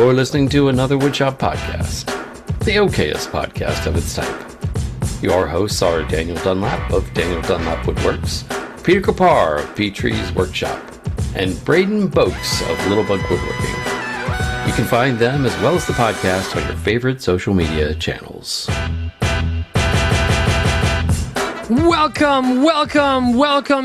You're listening to another Woodshop podcast, the okayest podcast of its type. Your hosts are Daniel Dunlap of Daniel Dunlap Woodworks, Peter Kapar of Petrie's Workshop, and Braden Boakes of Littlebug Woodworking. You can find them as well as the podcast on your favorite social media channels. Welcome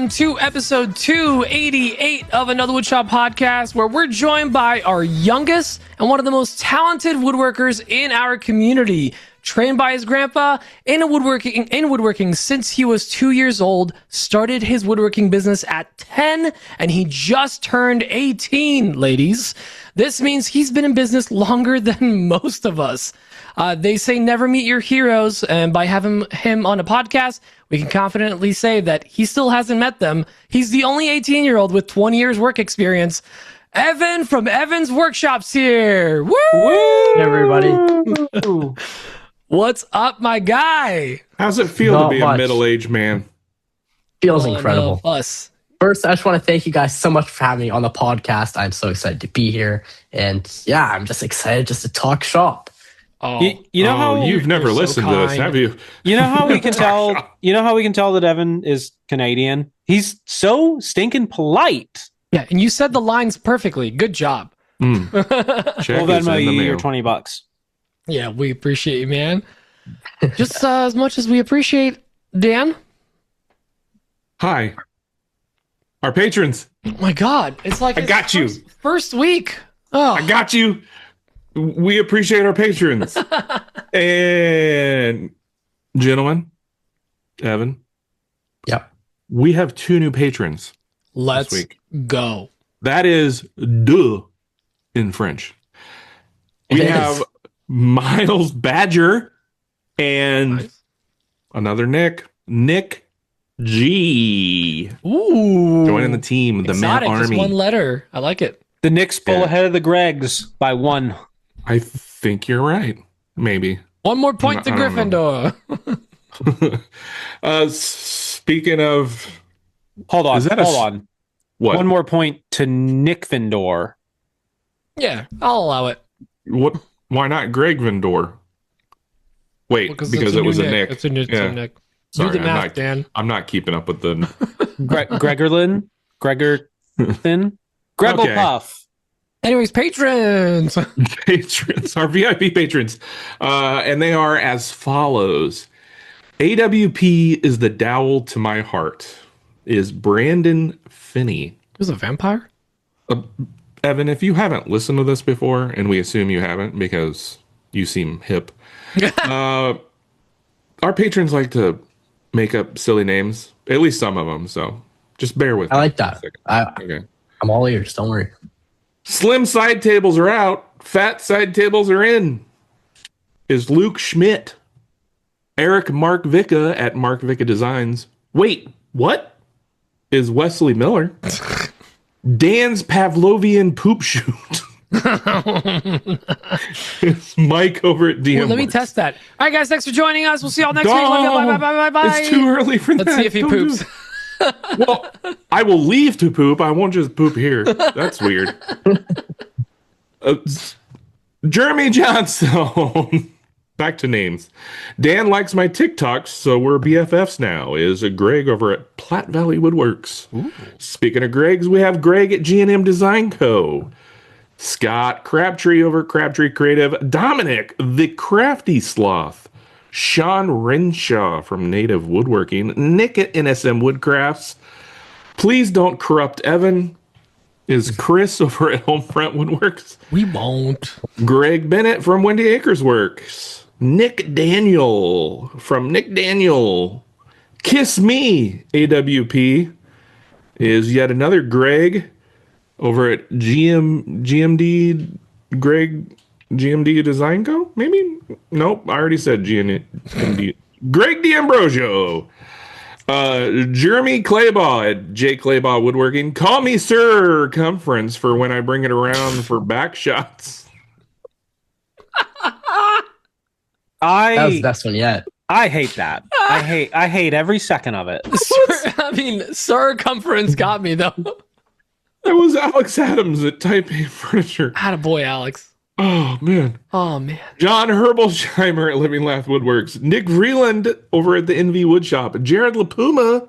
to episode 288 of Another Woodshop podcast, where we're joined by our youngest and one of the most talented woodworkers in our community. Trained by his grandpa in woodworking since he was 2 years old, started his woodworking business at 10, and he just turned 18, ladies. This means he's been in business longer than most of us. They say never meet your heroes, and by having him on a podcast, we can confidently say that he still hasn't met them. He's the only 18-year-old with 20 years work experience. Evan from Evan's Workshops here. Woo! Hey, everybody. What's up, my guy? How's it feel to be a middle-aged man? Feels incredible. Us. First, I just want to thank you guys so much for having me on the podcast. I'm so excited to be here. And yeah, I'm just excited just to talk shop. Oh, you know how you've never listened to this, have you? You know how we can tell. You know how we can tell that Evan is Canadian. He's so stinking polite. yeah, and you said the lines perfectly. Good job. Check Well, is Venmo in the you your mail. $20. Yeah, we appreciate you, man. Just as much as we appreciate Dan. Hi. Our patrons. Oh my God, it's like I got you. First week. Oh, I got you. We appreciate our patrons. And gentlemen, Evan. Yep. We have 2 new patrons. let's week. go. That is deux in French. We It is. have Miles Badger and Nice. another Nick G. Ooh, Joining the team, the Man exotic, just Army. one letter. I like it. The Knicks pull Yeah. ahead of the Gregs by 1. I think you're right. Maybe. One more point to I don't Gryffindor. Speaking of Hold on. Is that Hold on. what? One more point to Nick Vindor. Yeah, I'll allow it. What? Why not Greg Vendor? Wait, because it's it new was a Nick. It's a new Yeah. Nick. Sorry, Do the I'm math, not- Dan. I'm not keeping up with the Gregorlin? Gregorthin? Greggle Okay. Puff. Anyways, patrons. patrons, our VIP patrons. And they are as follows. AWP is the dowel to my heart. Is Brandon Finney. Who's a vampire? Evan, if you haven't listened to this before, and we assume you haven't because you seem hip, our patrons like to make up silly names, at least some of them, so just bear with I me. like that. Okay. I'm all ears. Don't worry. Slim side tables are out. Fat side tables are in. Is Luke Schmidt. Eric Mark Vicka at Mark Vicka Designs. Wait, what? Is Wesley Miller. Dan's Pavlovian poop shoot. It's Mike over at DM. Well, let me test that. All right, guys, thanks for joining us. We'll see y'all next week. Love you. Bye, bye, bye, bye, bye. It's too early for that. Let's see if he Don't do poops. that. Well, I will leave to poop. I won't just poop here. That's weird. Jeremy Johnstone. Back to names. Dan likes my TikToks, so we're BFFs now. Is a Greg over at Platte Valley Woodworks. Ooh. Speaking of Gregs, we have Greg at G&M Design Co. Scott Crabtree over at Crabtree Creative. Dominic, the Crafty Sloth. Sean Renshaw from Native Woodworking. Nick at NSM Woodcrafts. Please don't corrupt Evan. Is Chris over at Homefront Woodworks. We won't. Greg Bennett from Wendy Acres Works. Nick Daniel from Nick Daniel. Kiss Me, AWP. Is yet another Greg over at GMD Design Co. Maybe? Nope, I already said GMD. Greg D'Ambrosio. Jeremy Claybaugh at J Claybaugh Woodworking. Call me Circumference for when I bring it around for back shots. That was the best one yet. I hate that. I hate every second of it. I mean, circumference got me, though. That was Alex Adams at Type A Furniture. Attaboy, Alex. Oh, man. Oh man. John Herbolsheimer at Living Lath Woodworks. Nick Vreeland over at the NV Woodshop. Jared LaPuma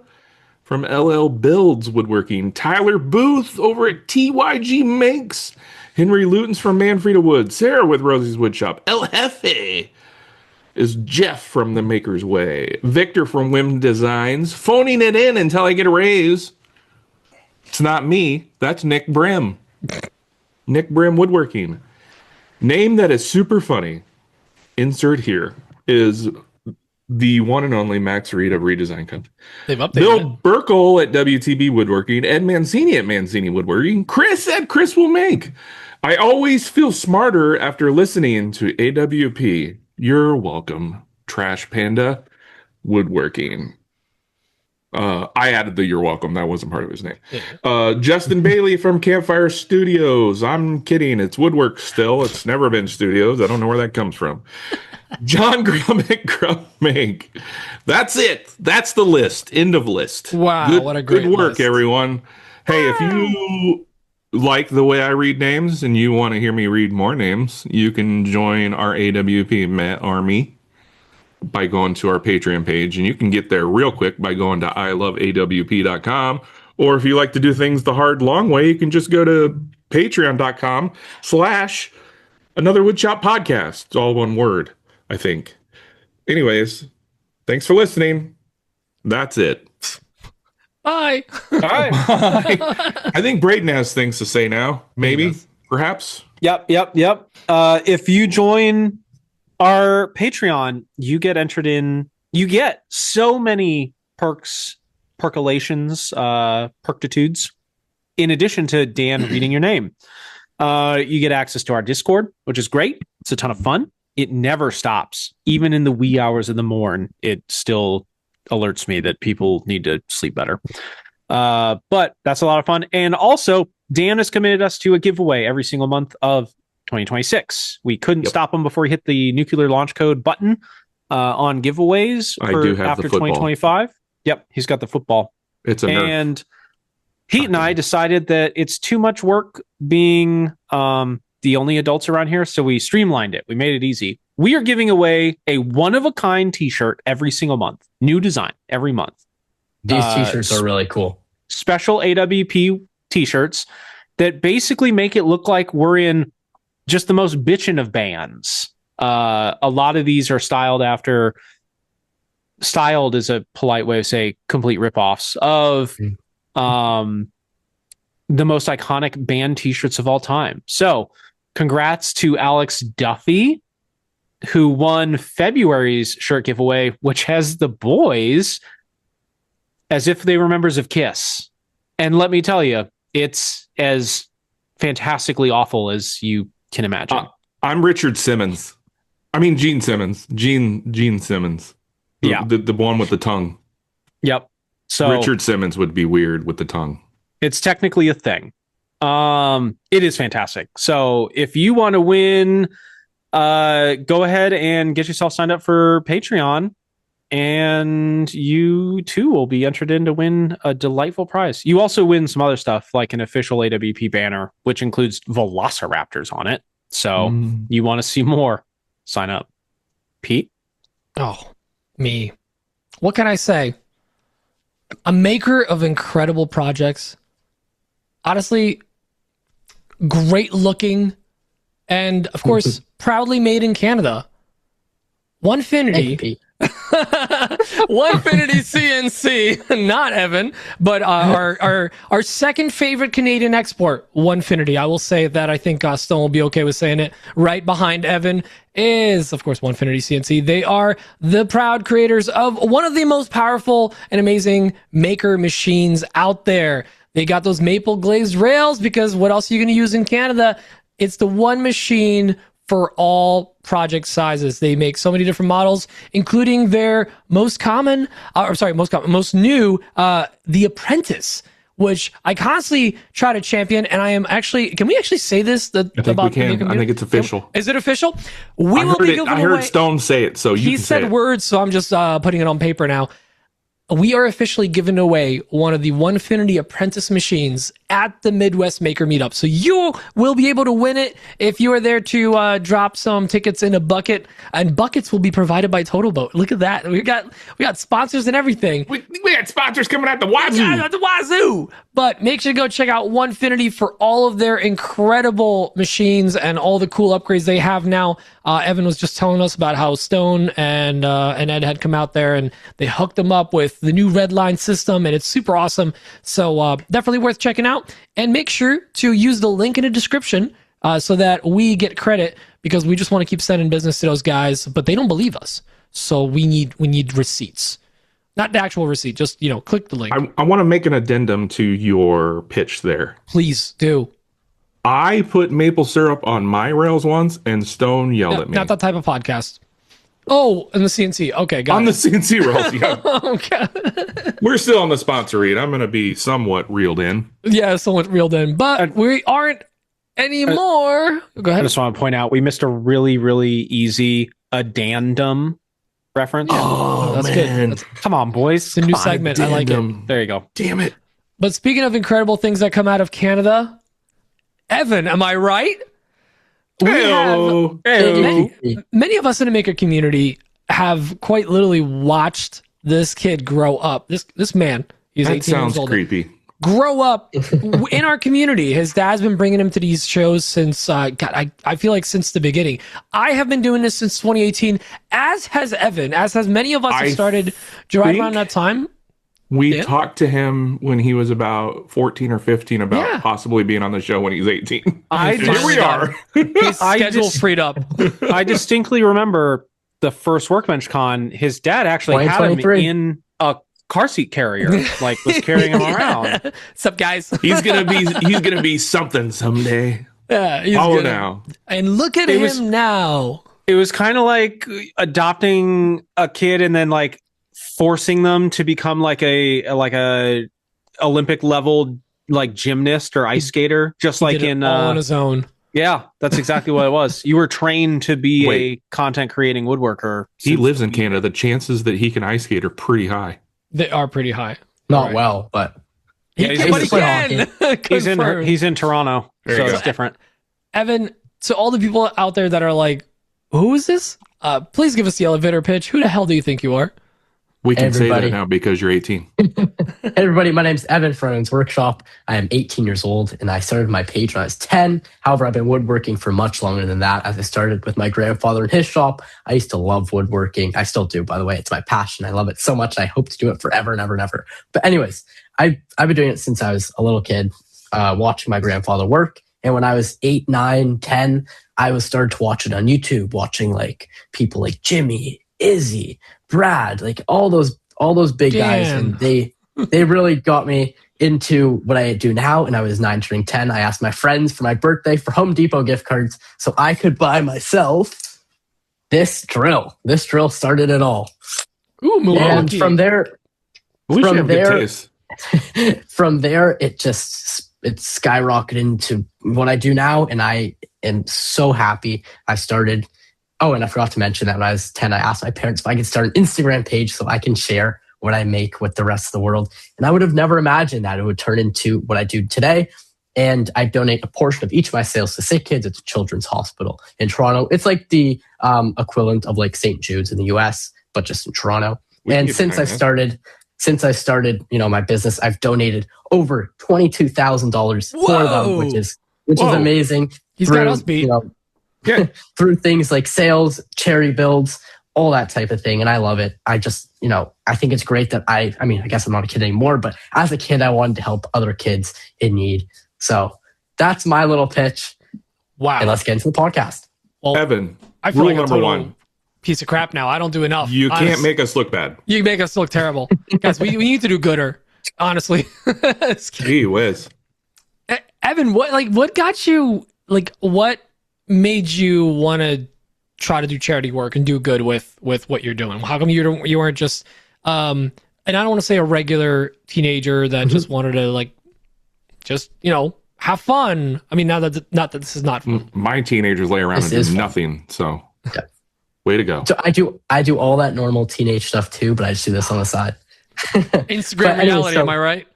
from LL Builds Woodworking. Tyler Booth over at TYG Makes. Henry Lutens from Manfreda Wood. Sarah with Rosie's Woodshop. El Jefe is Jeff from The Maker's Way. Victor from Wim Designs. Phoning it in until I get a raise. It's not me. That's Nick Brim. Nick Brim Woodworking. Name that is super funny. Insert here is the one and only Max Reed of Redesign Company. They've updated Bill it. Burkle at WTB Woodworking. Ed Mancini at Mancini Woodworking. Chris at Chris Will Make. I always feel smarter after listening to AWP. You're welcome, Trash Panda Woodworking. I added the "you're welcome." That wasn't part of his name. Justin Bailey from Campfire Studios. I'm kidding. It's Woodwork still. It's never been Studios. I don't know where that comes from. John Grummick Grummake. That's it. That's the list. End of list. Wow, what a great good work, list. everyone. Hey, if you like the way I read names and you want to hear me read more names, you can join our AWP Army by going to our Patreon page, and you can get there real quick by going to iloveawp.com. Or if you like to do things the hard, long way, you can just go to patreon.com/Another Woodshop Podcast. It's all one word, I think. Anyways, thanks for listening. That's it. Bye. All right. I think Braden has things to say now. Maybe, perhaps. Yep. If you join our Patreon, you get entered in. You get so many perks, percolations, perktitudes. In addition to Dan reading your name, you get access to our Discord, which is great. It's a ton of fun. It never stops, even in the wee hours of the morn. It still alerts me that people need to sleep better. But that's a lot of fun. And also, Dan has committed us to a giveaway every single month of 2026. We couldn't stop him before he hit the nuclear launch code button on giveaways after 2025. Yep, he's got the football. It's a nerf. And Pete and I decided that it's too much work being the only adults around here, so we streamlined it. We made it easy. We are giving away a one-of-a-kind t-shirt every single month. New design every month. These t-shirts are really cool. Special AWP t-shirts that basically make it look like we're in just the most bitchin' of bands. A lot of these are styled is a polite way of saying complete ripoffs of the most iconic band t-shirts of all time. So congrats to Alex Duffy, who won February's shirt giveaway, which has the boys as if they were members of Kiss. And let me tell you, it's as fantastically awful as you can imagine. I'm Richard Simmons. I mean, Gene Simmons. Gene Simmons. Yeah. The one with the tongue. Yep. So Richard Simmons would be weird with the tongue. It's technically a thing. It is fantastic. So if you want to win, go ahead and get yourself signed up for Patreon, and you too will be entered in to win a delightful prize. You also win some other stuff like an official AWP banner, which includes velociraptors on it. So you want to see more, sign up. Pete? Oh, me. What can I say? A maker of incredible projects. Honestly, great looking, and of course, proudly made in Canada. Onefinity. Onefinity CNC, not Evan, but our second favorite Canadian export, Onefinity. I will say that I think Stone will be okay with saying it. Right behind Evan is, of course, Onefinity CNC. They are the proud creators of one of the most powerful and amazing maker machines out there. They got those Maple Glazed Rails because what else are you going to use in Canada? It's the one machine for all project sizes. They make so many different models, including their most new, The Apprentice, which I constantly try to champion. And I am actually, can we actually say this? I think we can. I think it's official. Is it official? I heard Stone say it, so you can say it. He said words, so I'm just putting it on paper now. We are officially giving away one of the Onefinity Apprentice machines at the Midwest Maker Meetup. So you will be able to win it if you are there to drop some tickets in a bucket, and buckets will be provided by Total Boat. Look at that. We got sponsors and everything. We got sponsors coming out the wazoo. Yeah, at the wazoo. But make sure to go check out Onefinity for all of their incredible machines and all the cool upgrades they have now. Evan was just telling us about how Stone and Ed had come out there and they hooked them up with the new red line system, and it's super awesome. So definitely worth checking out. And make sure to use the link in the description so that we get credit, because we just want to keep sending business to those guys, but they don't believe us. So we need receipts. Not the actual receipt, just, click the link. I want to make an addendum to your pitch there. Please do. I put maple syrup on my rails once, and Stone yelled at me. Not that type of podcast. Oh, and the CNC. Okay, got on it. the CNC rails, yeah. Okay. We're still on the sponsor read. I'm going to be somewhat reeled in. Yeah, somewhat reeled in, but we aren't anymore. Go I ahead. just want to point out we missed a really, really easy addendum reference. Oh, that's man. good. Come on, boys. It's a new segment. I like it. Addendum. There you go. Damn it. But speaking of incredible things that come out of Canada, Evan, am I right? We have many of us in the maker community have quite literally watched this kid grow up. This man, he's That 18 sounds years old. creepy. Grow up in our community. His dad's been bringing him to these shows since, I feel like since the beginning. I have been doing this since 2018, as has Evan, as has many of us who started right around that time. We talked to him when he was about 14 or 15 about possibly being on the show when he's 18. Here we are. His schedule freed up. I distinctly remember the first Workbench Con. His dad actually had him 2023. in a car seat carrier, like was carrying him around. What's up, guys? He's gonna be something someday. Yeah, he's Oh, good. now. And look at him now. It was kind of like adopting a kid and then like forcing them to become like a Olympic level like gymnast or ice skater, just like Did it in all on his own. yeah, that's exactly what it was. You were trained to be a content creating woodworker. He lives in Canada. The chances that he can ice skate are pretty high. They are pretty high. Not Right. well, but Yeah, He used to play can. he's in Toronto, There so you it's go. different. Evan, to all the people out there that are like, who is this? Please give us the elevator pitch. Who the hell do you think you are? We can say Everybody. that now because you're 18. Hey everybody, my name's Evan from Evan's Workshop. I am 18 years old and I started my page when I was 10. However, I've been woodworking for much longer than that, as I started with my grandfather in his shop. I used to love woodworking. I still do, by the way. It's my passion. I love it so much. I hope to do it forever and ever and ever. But anyways, I've been doing it since I was a little kid, watching my grandfather work. And when I was 8, 9, 10, I was started to watch it on YouTube, watching like people like Jimmy, Izzy, Brad, like all those big guys, and they really got me into what I do now. And I was 9 turning 10. I asked my friends for my birthday for Home Depot gift cards so I could buy myself this drill. This drill started it all. Ooh, Milwaukee. And from there, We should have good taste. from there, it skyrocketed into what I do now, and I am so happy. I started. Oh, and I forgot to mention that when I was 10, I asked my parents if I could start an Instagram page so I can share what I make with the rest of the world. And I would have never imagined that it would turn into what I do today. And I donate a portion of each of my sales to sick kids at the Children's Hospital in Toronto. It's like the equivalent of like St. Jude's in the US, but just in Toronto. And since I started, my business, I've donated over $22,000 for them, which is amazing. He's got us beat. Through things like sales, charity builds, all that type of thing. And I love it. I just, I think it's great that I guess I'm not a kid anymore, but as a kid, I wanted to help other kids in need. So that's my little pitch. Wow. And let's get into the podcast. Well, Evan, I feel rule like a number total one. piece of crap now. I don't do enough. You can't make us look bad. You make us look terrible. Guys, we need to do gooder, honestly. Gee whiz. Evan, what got you, what made you want to try to do charity work and do good with what you're doing? How come you weren't just and I don't want to say a regular teenager that just wanted to have fun. I mean, not that this is not fun. My teenagers lay around This and is do fun. nothing. So, Okay. way to go. So I do all that normal teenage stuff too, but I just do this on the side. Instagram But anyway, reality, so- am I right?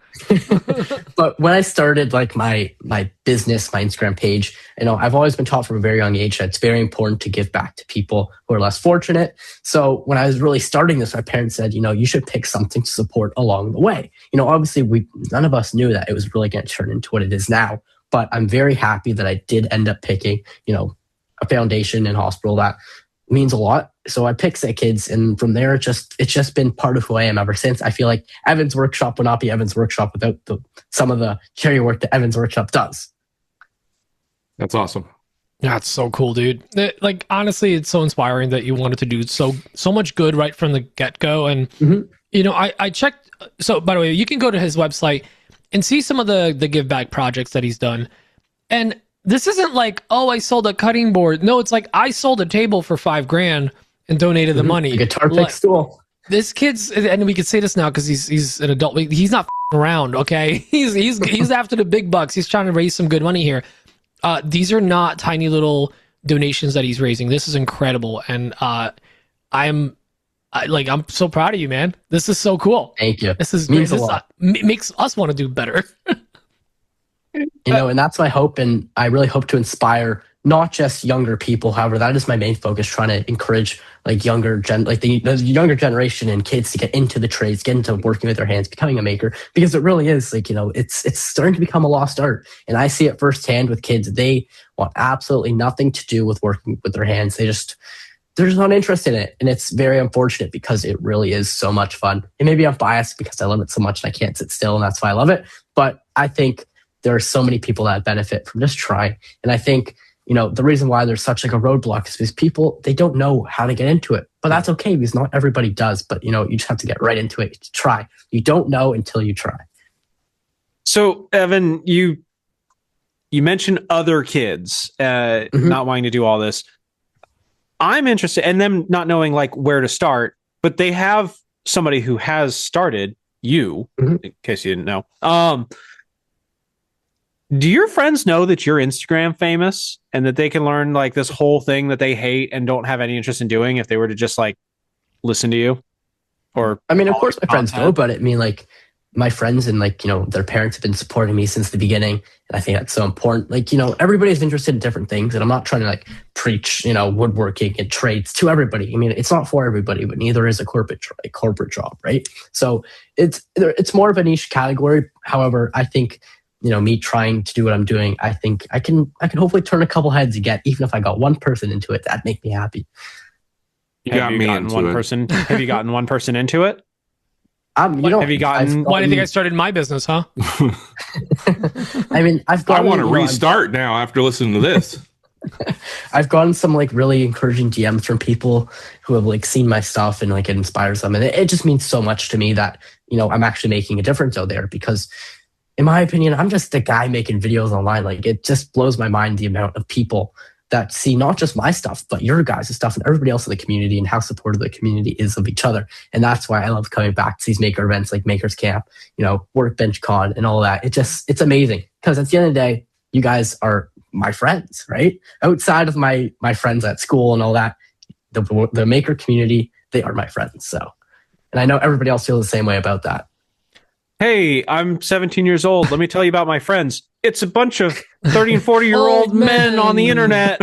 But when I started like my business, my Instagram page, I've always been taught from a very young age that it's very important to give back to people who are less fortunate. So when I was really starting this, my parents said, you should pick something to support along the way. Obviously none of us knew that it was really going to turn into what it is now. But I'm very happy that I did end up picking, a foundation and hospital that means a lot. So I picked Sick Kids, and from there, it's just been part of who I am ever since. I feel like Evan's Workshop would not be Evan's Workshop without some of the charity work that Evan's Workshop does. That's awesome. That's so cool, dude. Like, honestly, it's so inspiring that you wanted to do so much good right from the get-go. And, I checked. So, by the way, you can go to his website and see some of the give back projects that he's done. And this isn't like, oh, I sold a cutting board. No, it's like I sold a table for $5,000 and donated the money. A guitar pick stool. This kid's, and we can say this now because he's an adult. He's not around, okay? He's after the big bucks. He's trying to raise some good money here. These are not tiny little donations that he's raising. This is incredible, and I'm so proud of you, man. This is so cool. Thank you. This is means great. a lot. Makes us want to do better. And that's my hope, and I really hope to inspire not just younger people. However, that is my main focus, trying to encourage the younger generation and kids to get into the trades, get into working with their hands, becoming a maker, because it really is it's starting to become a lost art. And I see it firsthand with kids. They want absolutely nothing to do with working with their hands. They're just not interested in it. And it's very unfortunate because it really is so much fun. And maybe I'm biased because I love it so much and I can't sit still, and that's why I love it. But I think there are so many people that benefit from just trying. And I think, the reason why there's such a roadblock is because people, they don't know how to get into it. But that's okay, because not everybody does. But, you just have to get right into it to try. You don't know until you try. So, Evan, you mentioned other kids not wanting to do all this. I'm interested, and them not knowing where to start, but they have somebody who has started, you, in case you didn't know. Do your friends know that you're Instagram famous and that they can learn this whole thing that they hate and don't have any interest in doing if they were to just listen to you? Or I mean, of course my friends know, but my friends and their parents have been supporting me since the beginning, and I think that's so important. Everybody's interested in different things, and I'm not trying to preach woodworking and trades to everybody. I mean, it's not for everybody, but neither is a corporate job, right? So it's more of a niche category. However, I think me trying to do what I'm doing, I think I can hopefully turn a couple heads again. Even if I got one person into it, that'd make me happy. Have you gotten one person into it? Have you gotten? Why do you think I started my business, huh? I mean, I want to restart now after listening to this. I've gotten some really encouraging DMs from people who have seen my stuff and it inspires them, and it just means so much to me that I'm actually making a difference out there. Because in my opinion, I'm just a guy making videos online. It just blows my mind the amount of people that see not just my stuff, but your guys' stuff and everybody else in the community, and how supportive the community is of each other. And that's why I love coming back to these maker events like Makers Camp, Workbench Con and all that. It's amazing, because at the end of the day, you guys are my friends, right? Outside of my friends at school and all that, the maker community, they are my friends. So, and I know everybody else feels the same way about that. Hey, I'm 17 years old. Let me tell you about my friends. It's a bunch of 30 and 40-year-old men on the internet.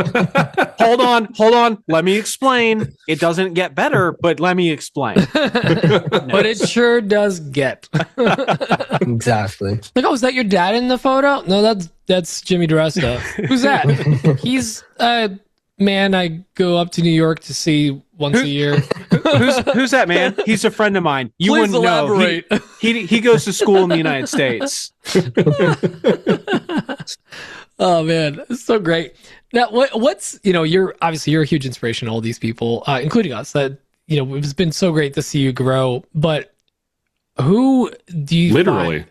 Hold on. Let me explain. It doesn't get better, but let me explain. But it sure does get. Exactly. Oh, is that your dad in the photo? No, that's Jimmy DeResta. Who's that? He's a man I go up to New York to see once a year. Who's that man? He's a friend of mine. You Please wouldn't elaborate. Know. He goes to school in the United States. Oh man, it's so great. Now, what's you're obviously a huge inspiration to all these people, including us. That it's been so great to see you grow. But who do you literally?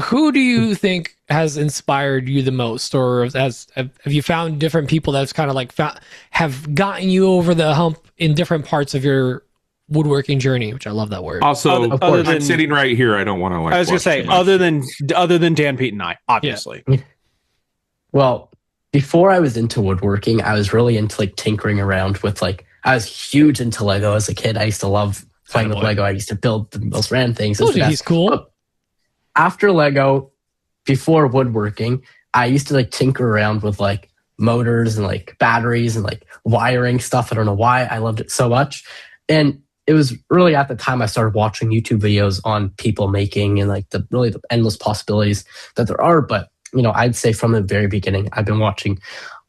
Who do you think has inspired you the most, or have you found different people that's kind of have gotten you over the hump in different parts of your woodworking journey? Which I love that word. Also, other than, I'm sitting right here. I don't want to I was going to say other than Dan, Pete, and I, obviously. Yeah. Well, before I was into woodworking, I was really into tinkering around with I was huge into Lego as a kid. I used to love playing with Lego. I used to build the most random things. He's cool. after Lego, before woodworking, I used to like tinker around with like motors and like batteries and like wiring stuff. I don't know why I loved it so much. And it was really at the time I started watching YouTube videos on people making and like the endless possibilities that there are. But, I'd say from the very beginning, I've been watching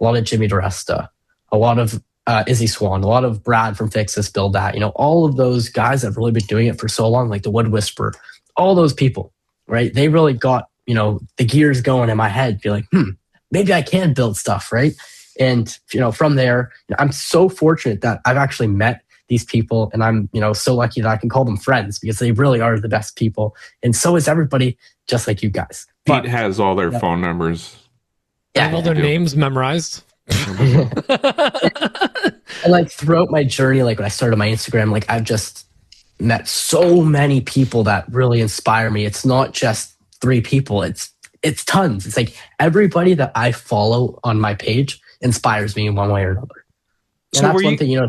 a lot of Jimmy DiResta, a lot of Izzy Swan, a lot of Brad from Fix This, Build That, all of those guys that have really been doing it for so long, like the Wood Whisperer, all those people, right? They really got, the gears going in my head. Be like, maybe I can build stuff, right? And, from there, I'm so fortunate that I've actually met these people, and I'm, so lucky that I can call them friends because they really are the best people. And so is everybody, just like you guys. Pete has all their phone numbers. I have all their names memorized. And like throughout my journey, like when I started my Instagram, like I've just met so many people that really inspire me. It's not just 3 people, it's tons. It's like everybody that I follow on my page inspires me in one way or another. And So that's one thing,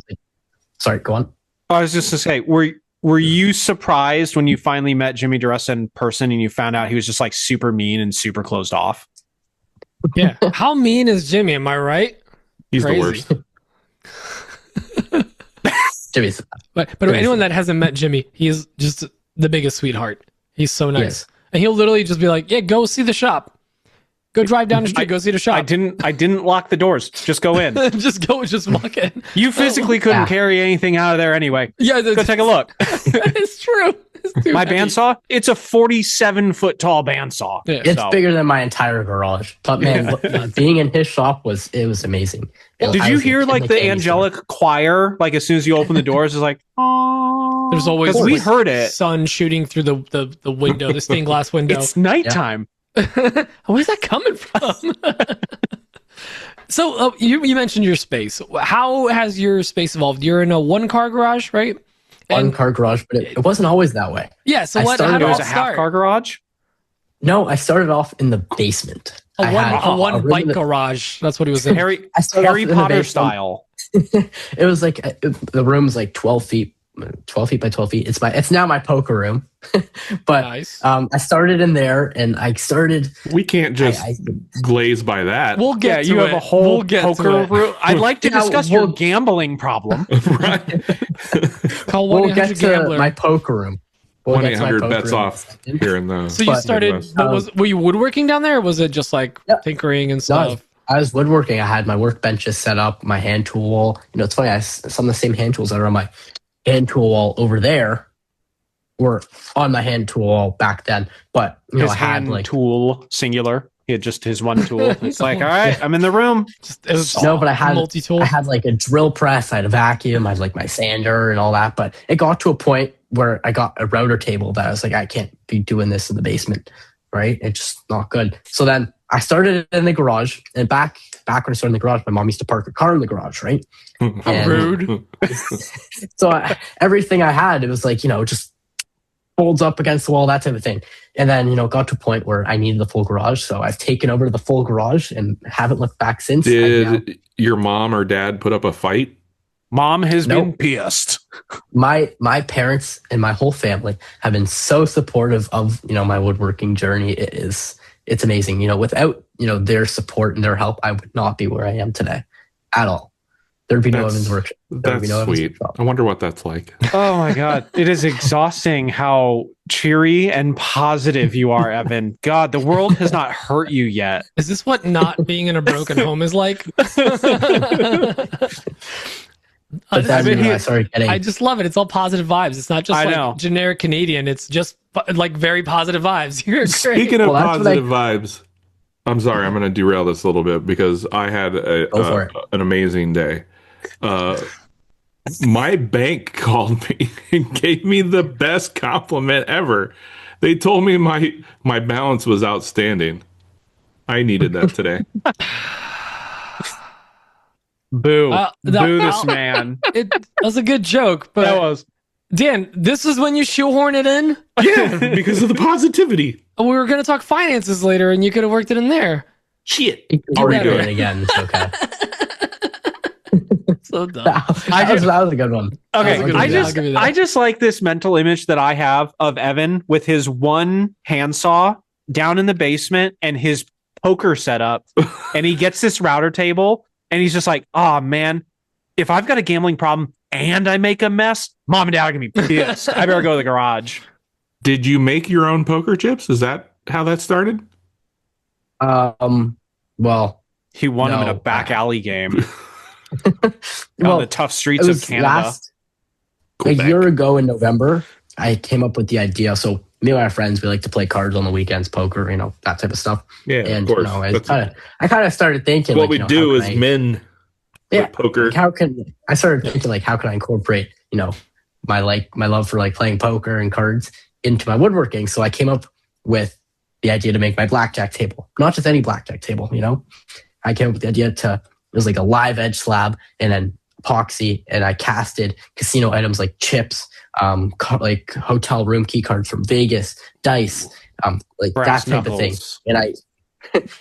sorry, go on. I was just to say, were you surprised when you finally met Jimmy DiResta in person and you found out he was just like super mean and super closed off? Yeah. How mean is Jimmy? Am I right? He's Crazy. the worst. Jimmy's But anyone that hasn't met Jimmy, he's just the biggest sweetheart. He's so nice. Yes. And he'll literally just be like, yeah, go see the shop. Go drive down the street, go see the shop. I didn't lock the doors. Just go in. just walk in. You physically couldn't carry anything out of there anyway. Yeah, Go take a look. It's true. It's too My heavy. bandsaw, it's a 47-foot tall bandsaw. Yeah. It's bigger than my entire garage. But man, being in his shop was amazing. Did you hear like the angelic choir? Like as soon as you open the doors, it's like, oh. There's always we like, heard it. sun shooting through the window, the stained glass window. It's nighttime. Where's that coming from? So you mentioned your space. How has your space evolved? You're in a 1-car garage, right? One car garage, but it wasn't always that way. Yeah. So I how started did It it was all a start? half-car garage. No, I started off in the basement. A I had one a room bike in the- garage. That's what he was in. Harry started off in the Potter basement. style. It was like the room's like 12 feet by 12 feet. It's now my poker room. But Nice. I started in there, and I started. We can't just I- glaze by that. We'll get to you it. have a whole We'll get poker to it. room. I'd like to Yeah, discuss your gambling problem. Right. Call We'll 1-800 get to Gambler. my poker room. We'll get to my 1-800 poker bets room in a off second. here in the. So you But- started. Were you woodworking down there, or was it just like Yep. tinkering and No, stuff? I was woodworking. I had my workbenches set up, my hand tool wall. It's funny. Some of the same hand tools that are on my hand tool wall over there were on my hand tool wall back then. But His I had hand like tool singular. He had just his one tool. It's like, all right, I'm in the room. Just, it was no, but I had multi-tool. I had like a drill press. I had a vacuum. I had like my sander and all that. But it got to a point where I got a router table that I was like, I can't be doing this in the basement, right? It's just not good. So then I started in the garage, and back when I started in the garage, my mom used to park a car in the garage, right? And Rude. so everything I had, it was like, just folds up against the wall, that type of thing. And then, it got to a point where I needed the full garage. So I've taken over the full garage and haven't looked back since. Did your mom or dad put up a fight? Mom has been Nope. pissed. My parents and my whole family have been so supportive of, my woodworking journey. It's amazing. Without, their support and their help, I would not be where I am today at all. There'd be no That's- Evans workshop. There'd be That's no Evans sweet. workshop. I wonder what that's like. Oh my God. It is exhausting how cheery and positive you are, Evan. God, the world has not hurt you yet. Is this what not being in a broken home is like? But then, been I started getting. I just love it. It's all positive vibes. It's not just I like know. generic Canadian. It's just like very positive vibes. You're great. Speaking of Well, that's what positive vibes, I'm sorry, I'm going to derail this a little bit because I had Go for it. an amazing day. My bank called me and gave me the best compliment ever. They told me my balance was outstanding. I needed that today. Boo. Boo this that- man. It was a good joke, but That was. Dan, this is when you shoehorn it in. Yeah, because of the positivity. We were going to talk finances later, and you could have worked it in there. Shit. You can I'll redo redo it it. again. It's okay. So dumb. that was a good one. Okay, That was a good I'll one. give you that. I just like this mental image that I have of Evan with his one handsaw down in the basement and his poker setup, and he gets this router table, and he's just like, "Oh man, if I've got a gambling problem and I make a mess, mom and dad are gonna be pissed. I better go to the garage." Did you make your own poker chips? Is that how that started? Well, He won him in a No. back alley game well, on the tough it streets of was Canada. a Quebec. year ago in November. I came up with the idea. So me and my friends, we like to play cards on the weekends, poker, that type of stuff. Yeah, And of course. I kind of started thinking what we how do can as I- men Yeah, with poker. I started thinking how can I incorporate my love for playing poker and cards into my woodworking. So I came up with the idea to make my blackjack table, not just any blackjack table. I came up with the idea it was like a live edge slab and then epoxy, and I casted casino items like chips, like hotel room key cards from Vegas, dice, like Brass that type of thing. knuckles.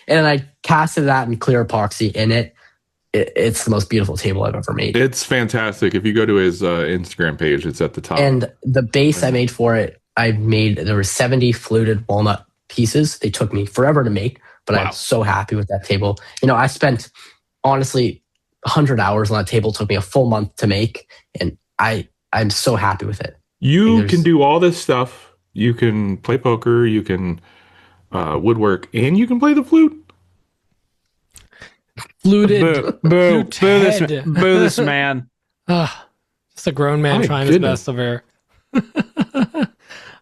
And I casted that in clear epoxy, and it's the most beautiful table I've ever made. It's fantastic. If you go to his Instagram page, it's at the top. And the base I made for it, there were 70 fluted walnut pieces. They took me forever to make, but Wow. I'm so happy with that table. I spent honestly 100 hours on that table. It took me a full month to make, and I'm so happy with it. You there's- can do all this stuff. You can play poker, you can woodwork, and you can play the flute. Boo, boo, Flute boo this, head. boo this man. Just a grown man My trying goodness. his best over here.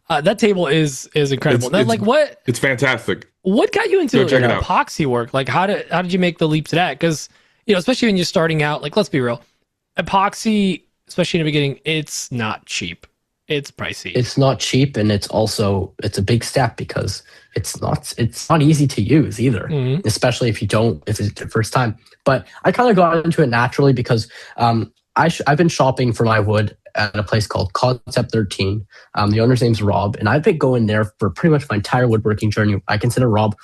That table is incredible. It's- Now, what It's fantastic. got you into Go check it out. epoxy work? Like, how did you make the leap to that? Because especially when you're starting out, let's be real, epoxy, especially in the beginning, it's not cheap. It's pricey. It's not cheap, and it's a big step because it's not easy to use either, Mhm. especially if it's the first time. But I kind of got into it naturally because I've been shopping for my wood at a place called Concept 13. The owner's name's Rob, and I've been going there for pretty much my entire woodworking journey. I consider Rob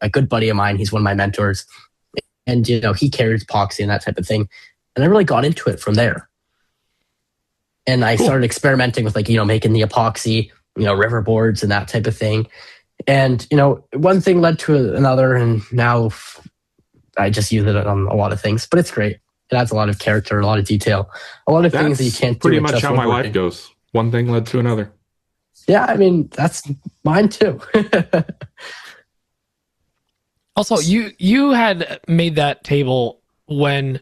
a good buddy of mine. He's one of my mentors, and he carries epoxy and that type of thing. And I really got into it from there. And I started experimenting with making the epoxy, river boards and that type of thing. And one thing led to another, and now I just use it on a lot of things. But it's great. It adds a lot of character, a lot of detail, a lot of things that you can't do. pretty with much just how my woodworking. life goes. One thing led to another. Yeah, I mean that's mine too. Also, you had made that table when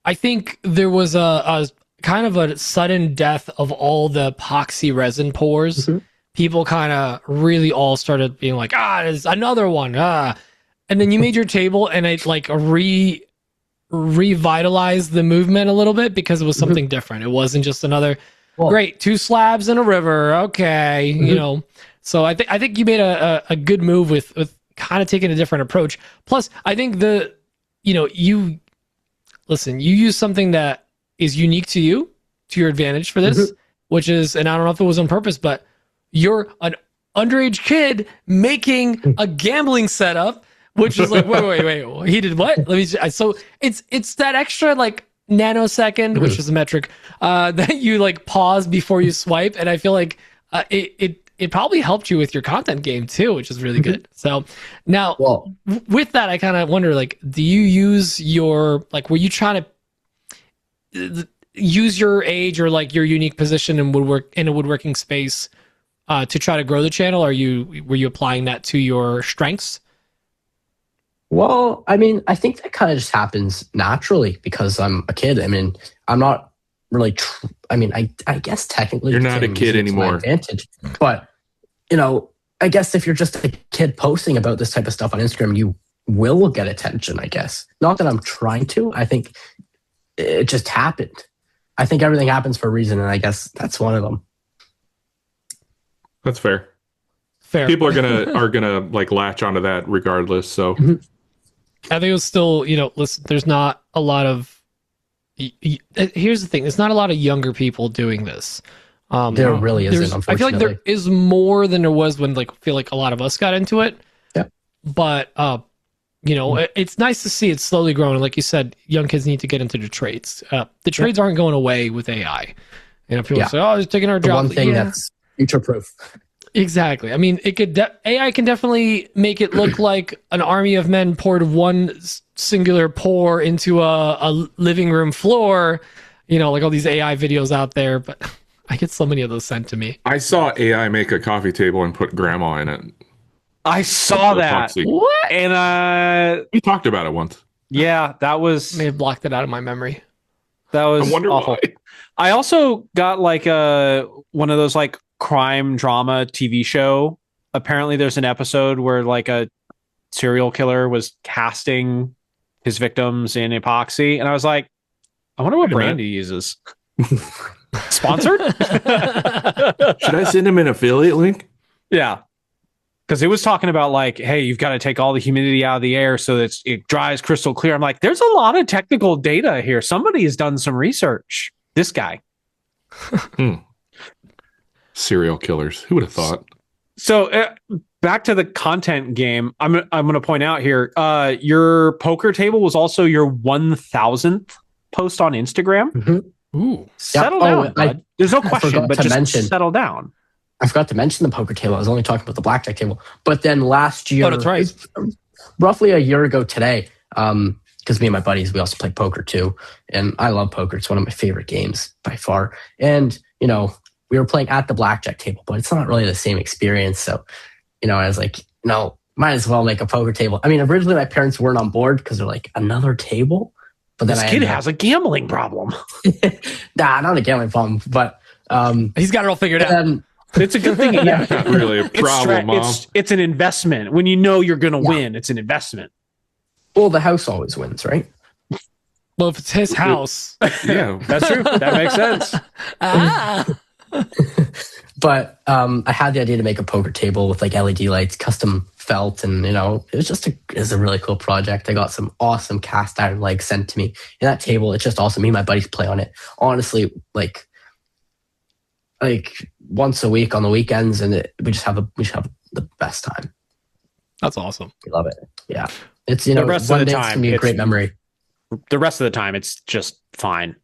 I think there was a kind of a sudden death of all the epoxy resin pours. Mhm. People kind of really all started being like, there's another one. And then you made your table and it revitalized the movement a little bit because it was something different. It wasn't just another Well- great 2 slabs in a river. Okay. So I think you made a good move with kind of taking a different approach. Plus, I think you use something that is unique to you, to your advantage for this, which is, and I don't know if it was on purpose, but you're an underage kid making a gambling setup, which is like, wait, he did what? Let me. So it's that extra nanosecond, which is a metric, that you pause before you swipe, and I feel like it probably helped you with your content game too, which is really good. So now, Well, with that, I kind of wonder, do you use your were you trying to use your age or your unique position in a woodworking space to try to grow the channel? Were you applying that to your strengths? Well, I mean, I think that kind of just happens naturally because I'm a kid. I mean, I'm not really. I guess technically You're not a I'm kid using it to my anymore. advantage, but I guess if you're just a kid posting about this type of stuff on Instagram, you will get attention. I guess not that I'm trying to. I think it just happened. I think everything happens for a reason, and I guess that's one of them. That's fair. Fair. People are gonna latch onto that regardless. So I think it was still, listen, there's not a lot of. Here's the thing: there's not a lot of younger people doing this. There really isn't. I Unfortunately, feel like there is more than there was when, I feel like a lot of us got into it. Yeah. But you know, it's nice to see it slowly growing. And like you said, young kids need to get into the trades. The trades aren't going away with AI. You know, people say, "Oh, it's taking our The job." one thing that's future proof. Exactly. I mean, it could AI can definitely make it look like an army of men poured one singular pour into a living room floor. You know, like all these AI videos out there, but I get so many of those sent to me. I saw AI make a coffee table and put grandma in it. I saw that. Epoxy. What? And We talked about it once. yeah, that was May have blocked it out of my memory. that was I wonder awful. why. I also got like one of those like crime drama TV show. Apparently there's an episode where like a serial killer was casting his victims in epoxy, and I was like, I wonder what Wait a brand minute. he uses. Sponsored? Should I send him an affiliate link? Yeah. Because it was talking about like, hey, you've got to take all the humidity out of the air so that it dries crystal clear. I'm like, there's a lot of technical data here. Somebody has done some research. This guy. Serial killers. Who would have thought? So back to the content game. I'm going to point out here. Your poker table was also your 1,000th post on Instagram. Mm-hmm. Ooh. Settle Oh, down, bud. There's no question, forgot but to just mention. settle down. I forgot to mention the poker table. I was only talking about the blackjack table. But then last year, Oh, that's right. roughly a year ago today, because me and my buddies, we also play poker too. And I love poker. It's one of my favorite games by far. And, you know, we were playing at the blackjack table, but it's not really the same experience. So, you know, I was like, no, might as well make a poker table. I mean, originally my parents weren't on board because they're like, another table? But then This kid has a gambling problem. nah, not a gambling problem, but He's got it all figured out. then It's a good thing. Yeah. Not really a problem, Mom. It's an investment. When you know you're going to win, it's an investment. well, the house always wins, right? Well, if it's his house. Yeah. That's true. That makes sense. But I had the idea to make a poker table with like LED lights, custom felt, and you know, it was a really cool project. I got some awesome cast iron legs sent to me. And that table, it's just awesome. Me and my buddies play on it. Honestly, like once a week on the weekends, and we just have the best time. That's awesome. We love it. Yeah, it's you know, The rest of one the day it's time, gonna be a great it's- memory. The rest of the time, it's just fine.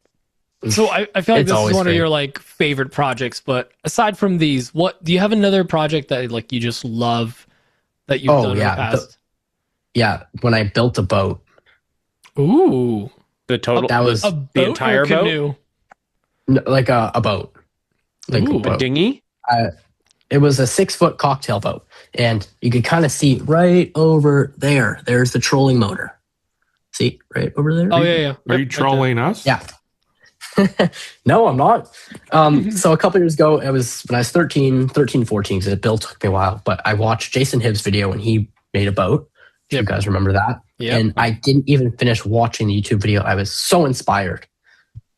So I feel like It's this is always one of great. your like favorite projects, but aside from these, what do you have another project that like you just love that you've done in the past? Yeah, when I built a boat, Ooh. The total, that was A the boat entire or boat, canoe? like a boat, like Ooh. a a boat. dinghy. It was a 6-foot cocktail boat, and you could kind of see right over there. There's the trolling motor. See, right over there. Oh yeah. Are you trolling us? Yeah. No, I'm not. So a couple years ago, it was when I was 13, 14, because it built took me a while, but I watched Jason Hibbs' video when he made a boat. If you guys remember that. Yeah. And I didn't even finish watching the YouTube video. I was so inspired.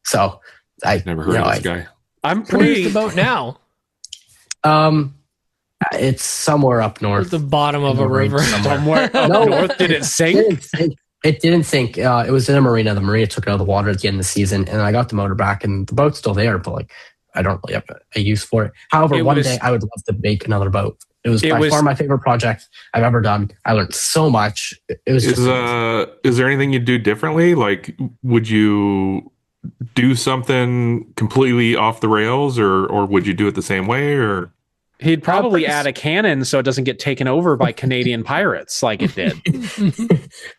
So I Never heard of this guy. I'm Where's pretty. the boat now? It's somewhere up At north. the bottom of a In the river. rain Somewhere up No. north. Did it sink? It didn't sink. It was in a marina. The marina took it out of the water at the end of the season, and I got the motor back, and the boat's still there, but like I don't really have a use for it. However, It one was- day I would love to make another boat. It was It by was- far my favorite project I've ever done. I learned so much. It was just Is there anything you'd do differently? Like, would you do something completely off the rails, or would you do it the same way? Or He'd probably pretty- add a cannon so it doesn't get taken over by Canadian pirates like it did.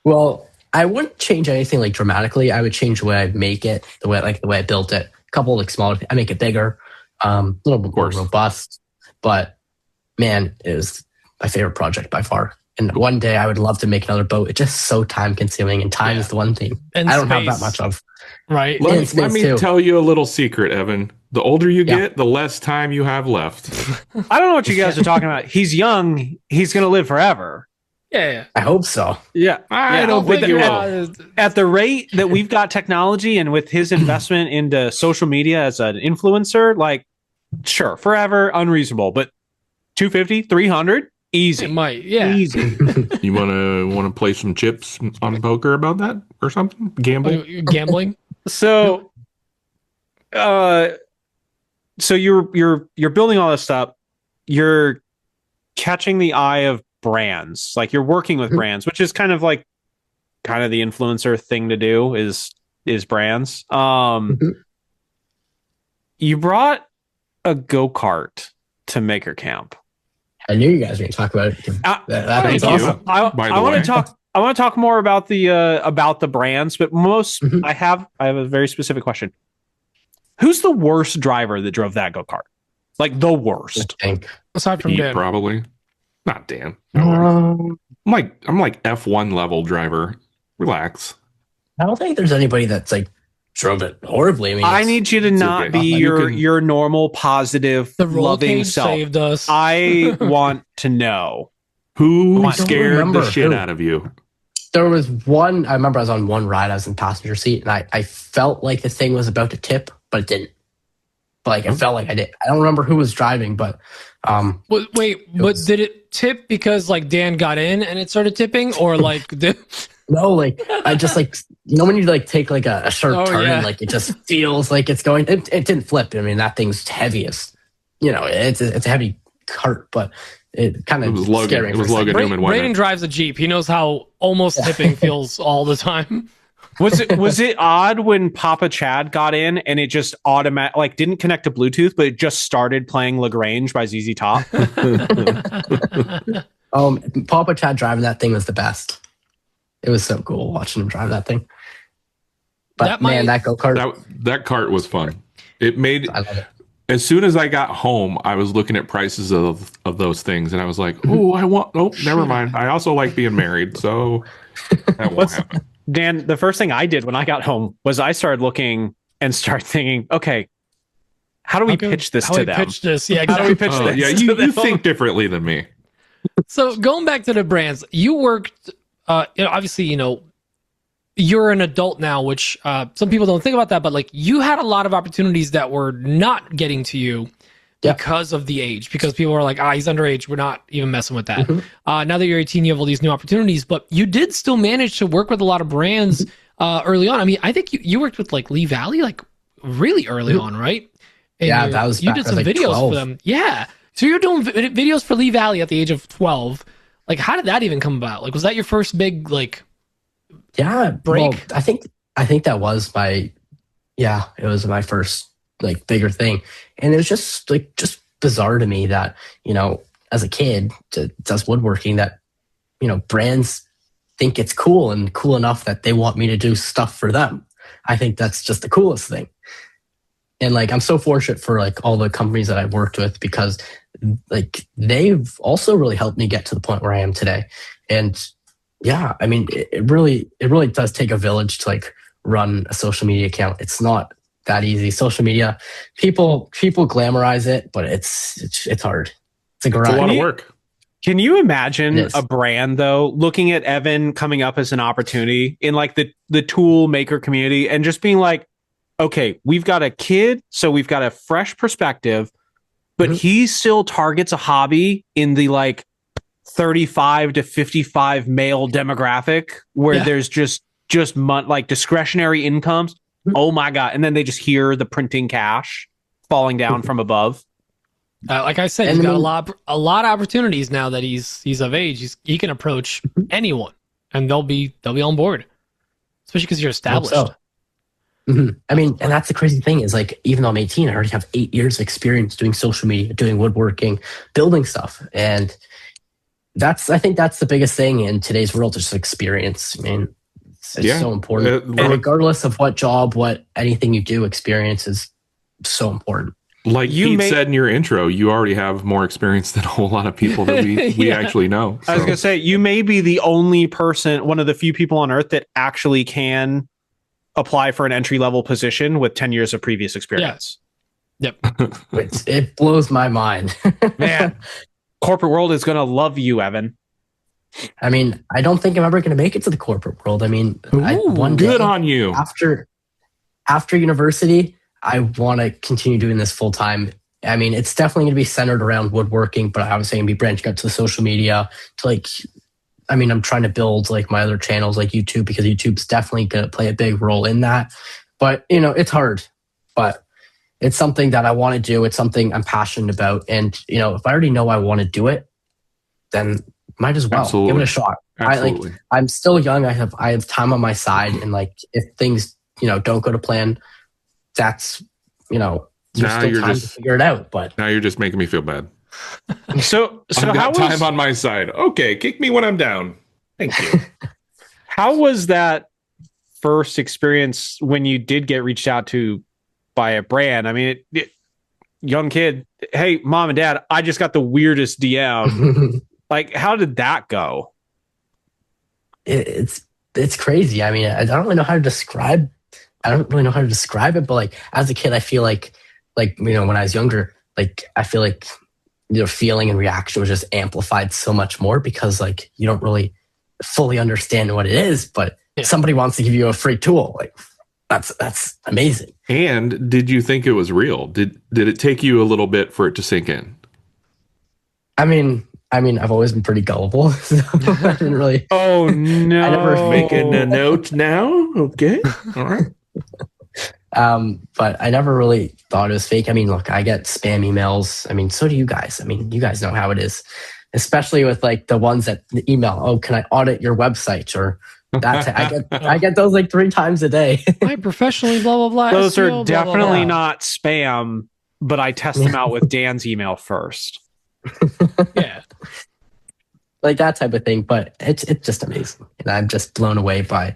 well, I wouldn't change anything like dramatically. I would change the way I make it, the way I built it. A couple like smaller. I make it bigger, a little bit more course. robust. But man, it was my favorite project by far. And one day I would love to make another boat. It's just so time consuming, and time Yeah. is the one thing And I don't have space. that much of. Right. Yeah, let it's me too. tell you a little secret, Evan. The older you Yeah. get, the less time you have left. I don't know what you guys are talking about. He's young. He's going to live forever. Yeah. I hope so. Yeah. I Yeah. don't think you will. At the rate that we've got technology and with his investment into social media as an influencer, like, sure, forever, unreasonable, but 250, 300, easy. It might. Yeah. Easy. You want to play some chips on poker about that or something? Gamble? Gambling. So, so you're building all this stuff. You're catching the eye of brands, like you're working with brands, which is kind of like kind of the influencer thing to do is brands. You brought a go-kart to Maker Camp. I knew you guys were going to talk about it. That's awesome. I want to talk more about the brands, but I have a very specific question. Who's the worst driver that drove that go-kart? Like the worst. I think. Aside from Dan. Probably. Not Dan. I'm like F1 level driver. Relax. I don't think there's anybody that's like drove it horribly. I mean, I need you to not be your normal, positive, the roll loving cage self. saved us. I want to know who scared the shit out of you. There was one. I remember I was on one ride. I was in passenger seat, and I felt like the thing was about to tip, but it didn't. But like it felt like I did. I don't remember who was driving, but wait, did it tip because like Dan got in and it started tipping, or like no, like I just like when you like take like a sharp turn, and like it just feels like it's going. It didn't flip. I mean, that thing's heaviest. It's a heavy cart, but it kind of was scary. It was Logan Newman. Braden drives a Jeep. He knows how almost tipping feels all the time. Was it odd when Papa Chad got in and it just didn't connect to Bluetooth, but it just started playing Lagrange by ZZ Top? Papa Chad driving that thing was the best. It was so cool watching him drive that thing. But that go-kart. That cart was fun. I love it. As soon as I got home, I was looking at prices of those things, and I was like, "Oh, never mind. I also like being married, so that won't happen." Dan, the first thing I did when I got home was I started looking and start thinking, okay, how do we pitch this to them? Pitch this? Yeah, exactly. How do we pitch this? Yeah, you think differently than me. So going back to the brands, you worked. Obviously, you're an adult now, which some people don't think about that, but like you had a lot of opportunities that were not getting to you because of the age, because people are like, he's underage. We're not even messing with that. Now that you're 18, you have all these new opportunities, but you did still manage to work with a lot of brands early on. I mean, I think you worked with like Lee Valley, like really early on, right? And that was you did some videos 12. for them. Yeah. So you're doing videos for Lee Valley at the age of 12. Like, how did that even come about? Like, was that your first big break? Well, I think that was it was my first like bigger thing, and it was just bizarre to me that as a kid does woodworking that brands think it's cool and cool enough that they want me to do stuff for them. I think that's just the coolest thing, and like I'm so fortunate for like all the companies that I've worked with, because like they've also really helped me get to the point where I am today. And yeah, I mean, it really does take a village to like run a social media account. It's not that easy. Social media, people glamorize it, but it's hard. It's a grind. It's a lot of work. Can you imagine a brand though looking at Evan coming up as an opportunity in like the tool maker community and just being like, okay, we've got a kid, so we've got a fresh perspective, but he still targets a hobby in the like 35 to 55 male demographic where there's just like discretionary incomes. Oh my God. And then they just hear the printing cash falling down from above. Like I said, he's got a lot of opportunities now that he's of age. He can approach anyone and they'll be on board, especially because you're established. I mean, and that's the crazy thing is like, even though I'm 18, I already have 8 years of experience doing social media, doing woodworking, building stuff. And I think that's the biggest thing in today's world, just experience. I mean, it's so important. And regardless of what job, anything you do, experience is so important. Like Pete said in your intro, you already have more experience than a whole lot of people that we actually know. So. I was going to say, you may be the only person, one of the few people on earth that actually can apply for an entry-level position with 10 years of previous experience. Yep. It blows my mind. Man, corporate world is going to love you, Evan. I mean, I don't think I'm ever going to make it to the corporate world. I mean, one day, good on you. After university, I want to continue doing this full time. I mean, it's definitely going to be centered around woodworking, but I was saying be branching out to the social media to I'm trying to build like my other channels like YouTube, because YouTube's definitely going to play a big role in that. But, it's hard, but it's something that I want to do. It's something I'm passionate about. And, if I already know I want to do it, then might as well Absolutely. give it a shot. Absolutely. I'm still young. I have time on my side, and like if things don't go to plan, that's there's Now still you're time just- to figure it out. But Now you're just making me feel bad. So I've how got time was on my side. Okay, kick me when I'm down. Thank you. how was that first experience when you did get reached out to by a brand? I mean, young kid, hey, mom and dad, I just got the weirdest DM. Like, how did that go? it's crazy. I mean, I don't really know how to describe. I don't really know how to describe it, but like as a kid, I feel like when I was younger, like I feel like feeling and reaction was just amplified so much more because like you don't really fully understand what it is, but somebody wants to give you a free tool. Like that's amazing. And did you think it was real? Did it take you a little bit for it to sink in? I mean, I've always been pretty gullible, so I didn't really. Oh no! I never Making a note now. Okay, all right. But I never really thought it was fake. I mean, look, I get spam emails. I mean, so do you guys. I mean, you guys know how it is, especially with like the ones that email. Oh, can I audit your website? Or I get those like 3 times a day. I professionally blah blah blah. Those SEO, are blah, blah, definitely blah. not spam, but I test them out with Dan's email first. Yeah. Like that type of thing. But it's just amazing, and I'm just blown away by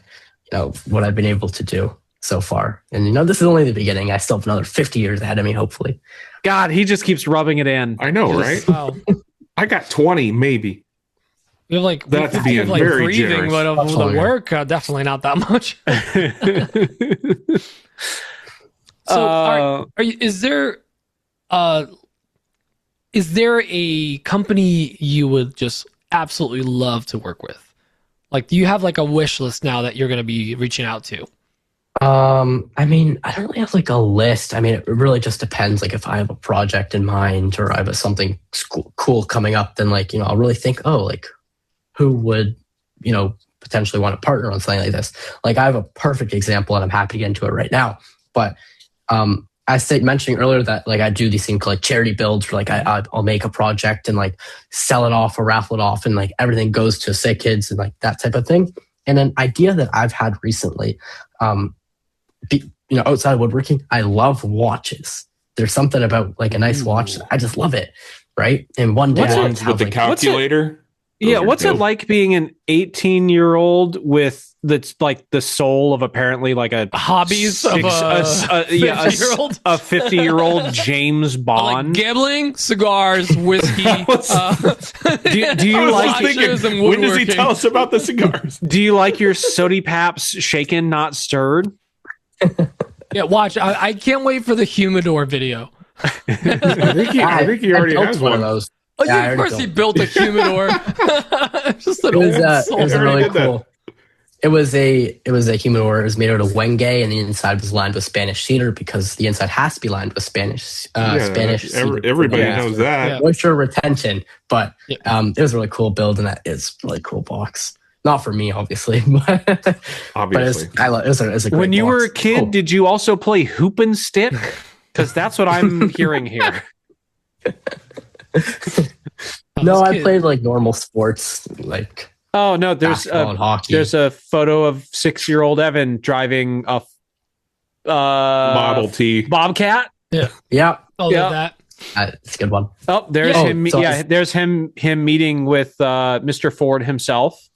what I've been able to do so far. And this is only the beginning. I still have another 50 years ahead of me, hopefully. God, he just keeps rubbing it in. I know, right? Wow. I got 20, maybe. We have like That's we being have, like very breathing, generous. but of Much the longer. work, definitely not that much. So, is there a company you would just absolutely love to work with? Like, do you have like a wish list now that you're going to be reaching out to? I mean, I don't really have like a list. I mean, it really just depends. Like if I have a project in mind or I have something cool coming up, then like, I'll really think, oh, like who would, potentially want to partner on something like this? Like I have a perfect example and I'm happy to get into it right now. But, I mentioning earlier that like I do these things like charity builds where like I'll make a project and like sell it off or raffle it off and like everything goes to sick kids and like that type of thing. And an idea that I've had recently, outside of woodworking, I love watches. There's something about like a nice watch. I just love it. Right. And one day What's I it- want Ones to with have, the like, calculator. Yeah, Those are what's it dope. like being an 18-year-old with that's like the soul of apparently like a Hobbies of a 50-year-old? a 50-year-old James Like Bond? gambling, cigars, whiskey. do you I was like just thinking, watches and when does he woodworking. tell us about the cigars? do you like your sody paps shaken not stirred? Yeah, watch. I can't wait for the humidor video. I think he already built has one of one. those. Oh, Yeah, I yeah, of already course he built built a humidor. Just an It was, old it soul. was I already really did that. cool. It was a humidor. It was made out of wenge, and the inside was lined with Spanish cedar because the inside has to be lined with Spanish cedar. Everybody Yeah. knows that. Yeah. Moisture retention. But Yeah. it was a really cool build, and it's a really cool box. Not for me, obviously, but Obviously. it was a great When you were a box. kid, Oh, did you also play hoop and stick? Because that's what I'm hearing here. no, I played like normal sports, like Oh no, there's basketball and hockey. there's a photo of 6-year-old Evan driving a Model T. Bobcat. yeah, Oh, Yeah. that. it's a good one. Oh, there's Yeah. him. Oh, so yeah, it's- there's him meeting with Mr. Ford himself.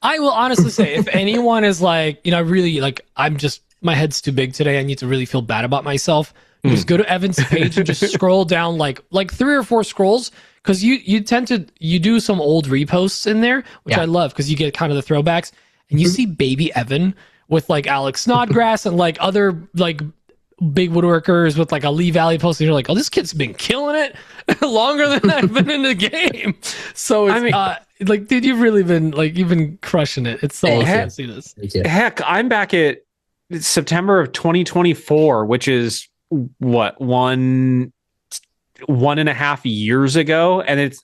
I will honestly say, if anyone is like, really like, I'm just, my head's too big today. I need to really feel bad about myself. You just go to Evan's page and just scroll down like 3 or 4 scrolls. Cause you tend to, you do some old reposts in there, which Yeah. I love. Cause you get kind of the throwbacks and you see baby Evan with like Alex Snodgrass and like other like big woodworkers with like a Lee Valley post. And you're like, oh, this kid's been killing it longer than I've been in the game. So it's, like, dude, you've really been like, you've been crushing it. It's so Thank awesome you. to see this. Thank you. Heck, I'm back at September of 2024, which is what, 1.5 years ago, and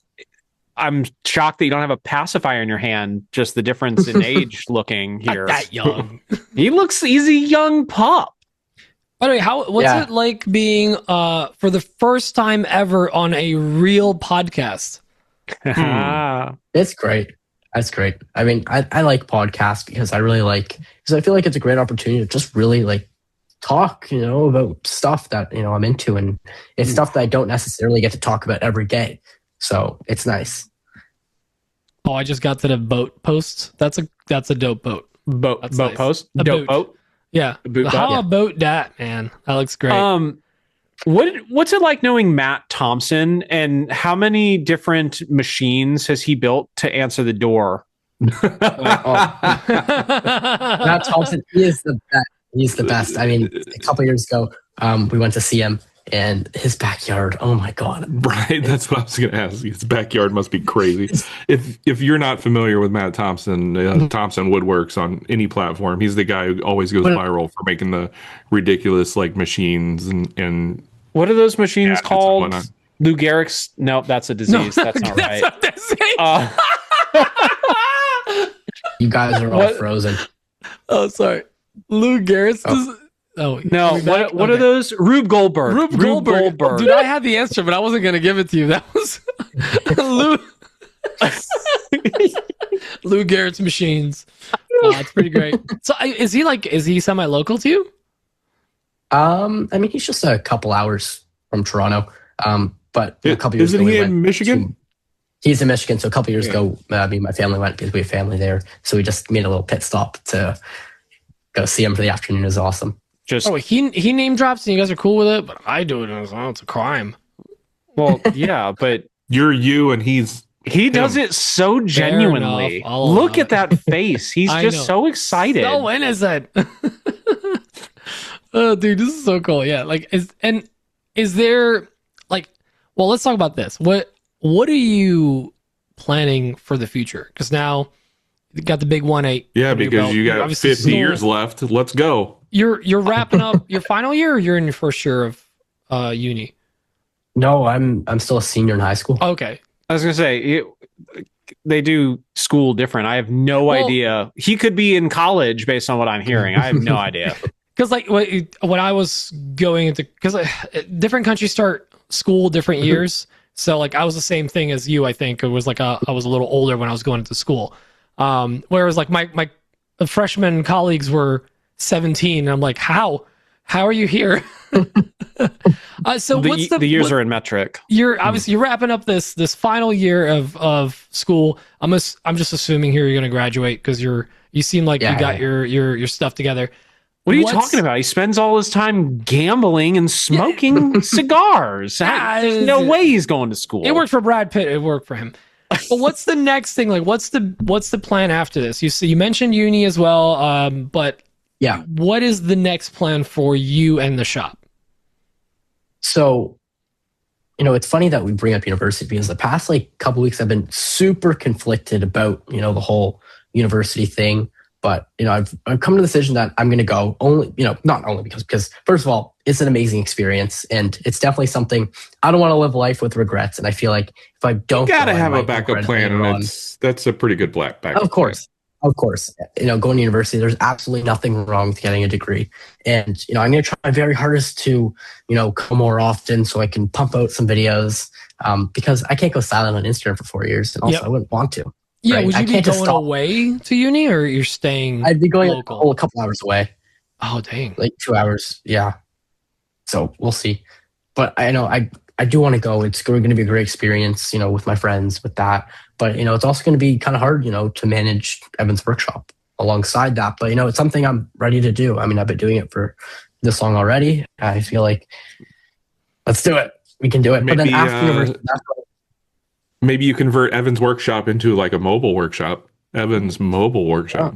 I'm shocked that you don't have a pacifier in your hand. Just the difference in age looking Not here. that young. He's a young pup. By the way, what's Yeah. it like being for the first time ever on a real podcast? It's great. That's great. I mean, I like podcasts because I feel like it's a great opportunity to just really like talk, about stuff that, I'm into. And it's stuff that I don't necessarily get to talk about every day. So it's nice. Oh, I just got to the boat posts. That's a dope boat. That's Boat nice. post? A Dope boat? Yeah. Boot How yeah. about that, man? That looks great. What's it like knowing Matt Thompson, and how many different machines has he built to answer the door? Matt Thompson, he is the best. He's the best. I mean, a couple years ago, we went to see him, and his backyard. Oh my god! Right, that's what I was going to ask. His backyard must be crazy. If you're not familiar with Matt Thompson, Thompson Woodworks on any platform, he's the guy who always goes viral for making the ridiculous like machines and What are those machines and called? whatnot. Lou Gehrig's? Nope, that's a disease. That's not right. That's what they're saying. You guys are all What? frozen. Oh, sorry. Lou Gehrig's. Oh, No, are we back? what are those? Rube Goldberg. Rube Goldberg. Dude, I had the answer, but I wasn't going to give it to you. That was Lou. Lou Gehrig's machines. It's pretty great. So is he semi-local to you? I mean, he's just a couple hours from Toronto. But a couple years Isn't ago, he we in went Michigan? He's in Michigan. So a couple years ago, me and my family went because we have family there. So we just made a little pit stop to go see him for the afternoon. It was awesome. Just He name drops and you guys are cool with it, but I do it as well. It's a crime. well, yeah, but You're you and he's he does it so genuinely. enough. I'll Look allow at that face. He's I just know. so excited. So innocent. Oh, dude, this is so cool. Yeah, like is there like? Well, let's talk about this. What are you planning for the future? Because now you got the big 1.8. yeah, under your because belt. you You're got obviously 50 still- years left. Let's go. You're wrapping up your final year, or you're in your first year of uni. No, I'm still a senior in high school. Okay, I was gonna say they do school different. I have no idea. He could be in college based on what I'm hearing. I have no idea. because like when I was going into because different countries start school different years. So like I was the same thing as you. I think it was like I was a little older when I was going into school. Whereas like my freshman colleagues were 17. And I'm like, how are you here? So what's The years are in metric. You're obviously you're wrapping up this final year of school. I'm just assuming here you're going to graduate because you seem like you got your stuff together. What are you talking about? He spends all his time gambling and smoking cigars. There's no way he's going to school. It worked for Brad Pitt. It worked for him. But what's the next thing? Like, what's the plan after this? You mentioned uni as well, but Yeah. what is the next plan for you and the shop? So, it's funny that we bring up university because the past couple weeks I've been super conflicted about, the whole university thing. But, I've come to the decision that I'm going to go only, not only because first of all, it's an amazing experience and it's definitely something I don't want to live life with regrets. And I feel like if I don't, You gotta go, I have a might backup regret it plan, later and on. that's a pretty good backup. Of course. Going to university, there's absolutely nothing wrong with getting a degree. And, I'm going to try my very hardest to, come more often so I can pump out some videos because I can't go silent on Instagram for 4 years. And also I wouldn't want to. Yeah, Right. would I you be can't just going stop. away to uni or you're staying? I'd be going local? a couple hours away, Oh, dang. like 2 hours. Yeah. So we'll see. But I know I do want to go. It's going to be a great experience, with my friends with that. But, it's also going to be kind of hard, to manage Evan's workshop alongside that. But, it's something I'm ready to do. I mean, I've been doing it for this long already. I feel like let's do it. We can do it. But then Maybe, after university, that's what Maybe you convert Evan's workshop into like a mobile workshop. Evan's mobile workshop.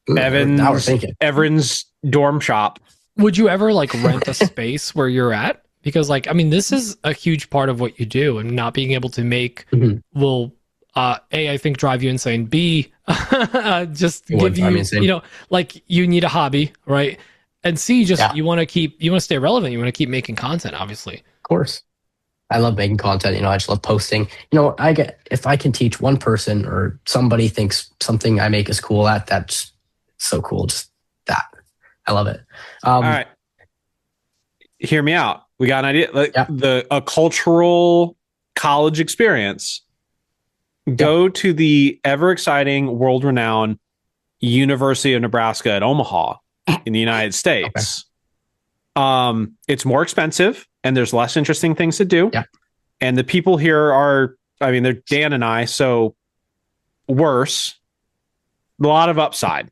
now we're thinking. Evan's dorm shop. Would you ever like rent a space where you're at? Because like, I mean, this is a huge part of what you do, and not being able to make will, I think drive you insane. B, just give you, insane. like you need a hobby, right? And C, you want to stay relevant. You want to keep making content, obviously. Of course. I love making content. I just love posting. If I can teach one person or somebody thinks something I make is cool, that's so cool. Just that. I love it. All right. Hear me out. We got an idea. A cultural college experience. go to the ever exciting, world renowned University of Nebraska at Omaha in the United States. It's more expensive and there's less interesting things to do. Yeah. And the people here are, I mean, they're Dan and I, so worse. A lot of upside.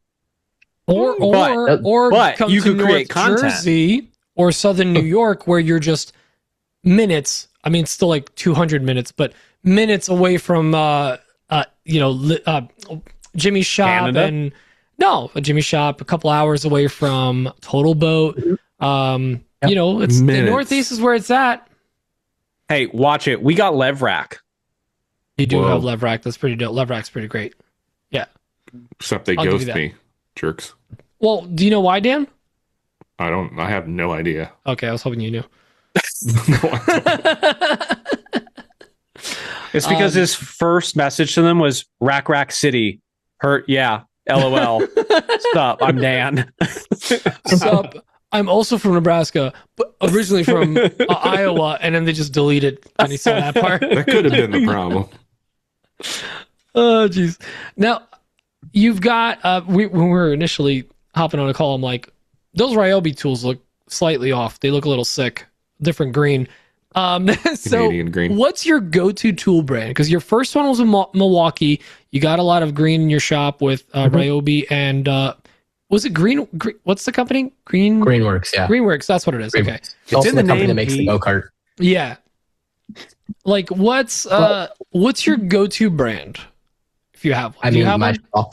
Or but come you to could create North content. Jersey or Southern New York, where you're just minutes. I mean, it's still like 200 minutes, but minutes away from Jimmy's shop. Canada? And no, a Jimmy shop, a couple hours away from Total Boat. It's the Minutes. Northeast is where it's at. Hey, watch it. We got Lev Rack. You do Whoa. have Lev Rack. That's pretty dope. Lev Rack's pretty great. Yeah. Except they I'll give you ghost that. me, jerks. Well, do you know why, Dan? I have no idea. Okay, I was hoping you knew. It's because his first message to them was Rack Rack City. Hurt, yeah. LOL. Sup, I'm Dan. Sup? I'm also from Nebraska, but originally from Iowa, and then they just deleted when he saw that part. That could have been the problem. Oh, jeez. Now, you've got, when we were initially hopping on a call, I'm like, those Ryobi tools look slightly off. They look a little sick. Different green. So Canadian green. what's your go-to tool brand? Because your first one was in Milwaukee. You got a lot of green in your shop with Ryobi and was it green? What's the company? Greenworks, yeah. Greenworks. That's what it is. Okay. It's also in the the company name, that makes the Pete. go-kart. Yeah. Like what's your go-to brand if you have one? I Do you mean, have one?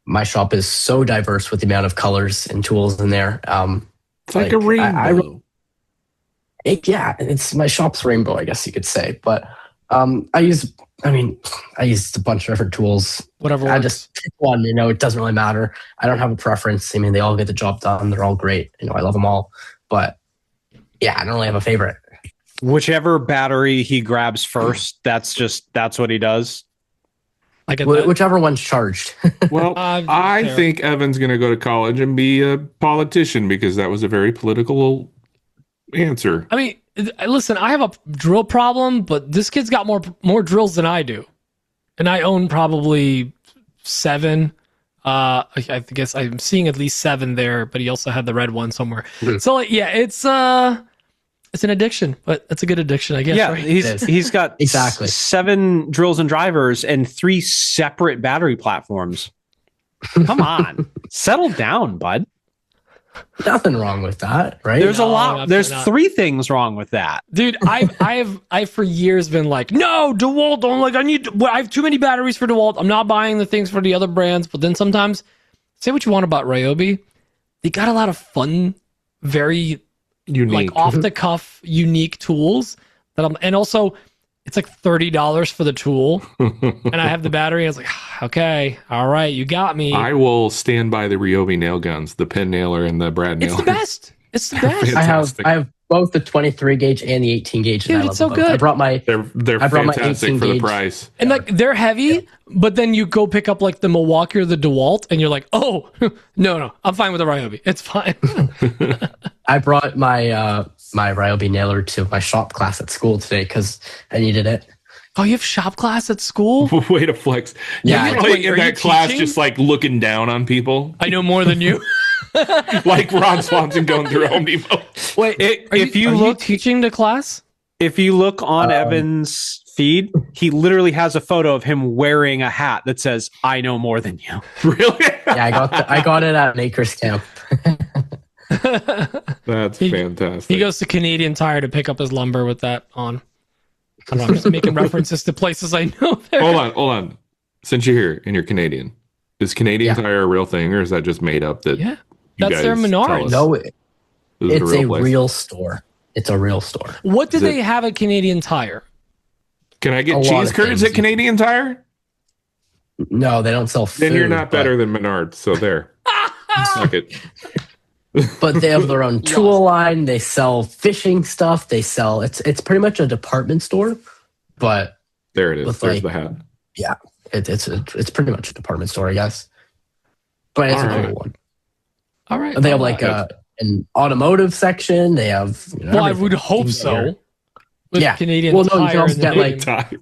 my shop is so diverse with the amount of colors and tools in there. It's like a rainbow. It's my shop's rainbow, I guess you could say. But I use a bunch of different tools. Whatever I works. just pick one, it doesn't really matter. I don't have a preference. I mean, they all get the job done. They're all great. I love them all. But yeah, I don't really have a favorite. Whichever battery he grabs first, that's what he does. I get that. Whichever one's charged. Well, I fair. think Evan's going to go to college and be a politician because that was a very political answer. I mean, listen, I have a drill problem, but this kid's got more drills than I do. And I own probably 7. I guess I'm seeing at least 7 there, but he also had the red one somewhere. So yeah, it's an addiction, but it's a good addiction, I guess. Yeah, right? he's got Exactly. 7 drills and drivers and 3 separate battery platforms. Come on, settle down, bud. Nothing wrong with that, right? There's a No, lot. There's absolutely 3 things wrong with that. Dude, I've for years been like, no, DeWalt. I'm like, I have too many batteries for DeWalt. I'm not buying the things for the other brands. But then sometimes, say what you want about Ryobi, they got a lot of fun, very Unique. like off the cuff, unique tools and also it's like $30 for the tool, and I have the battery. And it's like, okay, all right, you got me. I will stand by the Ryobi nail guns, the pin nailer and the brad nailer. It's the best. It's the best. Fantastic. I have both the 23 gauge and the 18 gauge. Dude, and I it's love so them both. good. I brought my They're I brought my fantastic 18 for the gauge. price. And like they're heavy, but then you go pick up like the Milwaukee or the DeWalt, and you're like, oh no, I'm fine with the Ryobi. It's fine. I brought my my Ryobi nailer to my shop class at school today because I needed it. Oh, you have shop class at school? Way to flex. Yeah, You're I- like Wait, in are you that class teaching? just like looking down on people. I know more than you. Like Ron Swanson going through Home Depot. Wait, if you are look teaching the class? on Evan's feed, he literally has a photo of him wearing a hat that says "I know more than you." Really? Yeah, I got it at Maker's Camp. That's fantastic. He goes to Canadian Tire to pick up his lumber with that on. I don't know, I'm just making references to places I know there. Hold on. Since you're here and you're Canadian, is Canadian Yeah. Tire a real thing or is that just made up that Yeah, you that's their guys Menards. tell us? No, Is it it's a place? real store. It's a real store. What do Is they it- have at Canadian Tire? Can I A get lot cheese of curds things. at Canadian Tire? No, they don't sell food. Then you're not better than Menards, so there. Suck it. But they have their own tool line. They sell fishing stuff. They sell it's pretty much a department store, but There it is. With, There's like- the hat. yeah, it's pretty much a department store, I guess. But it's All a right. cool one. All right. They have all like right. an automotive section. They have Well, I everything would hope in so. there. With Yeah. Canadian Well, no, you can Tire also in the get, name. like, Tire.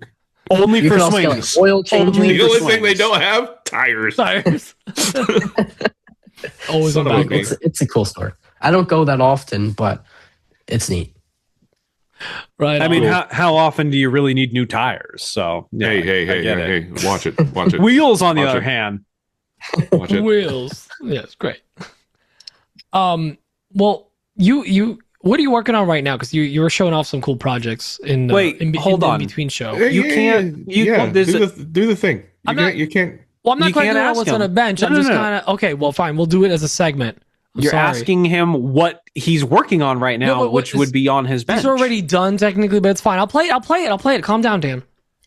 Only You for can also get, swings. like, oil changes. Only The for only thing they swings. don't have tires. Tires. Always on Son of a back. bitch. It's a cool store. I don't go that often, but it's neat. Right. I mean, Cool. how often do you really need new tires? So yeah, I get it. hey, watch it, watch it, Wheels, on the Watch other it. hand, watch it. Wheels. Yes, great. Well, you what are you working on right now? Because you were showing off some cool projects in Wait, hold on. in between show. Hey, You can't- well, there's do the thing. I'm not- You can't. Well, I'm not you quite can't doing ask what's on him. a bench. No, I'm no, just no. kind of okay. Well, fine. We'll do it as a segment. I'm you're sorry. asking him what he's working on right now, but what which is- would be on his bench. He's already done technically, but it's fine. I'll play it. Calm down, Dan.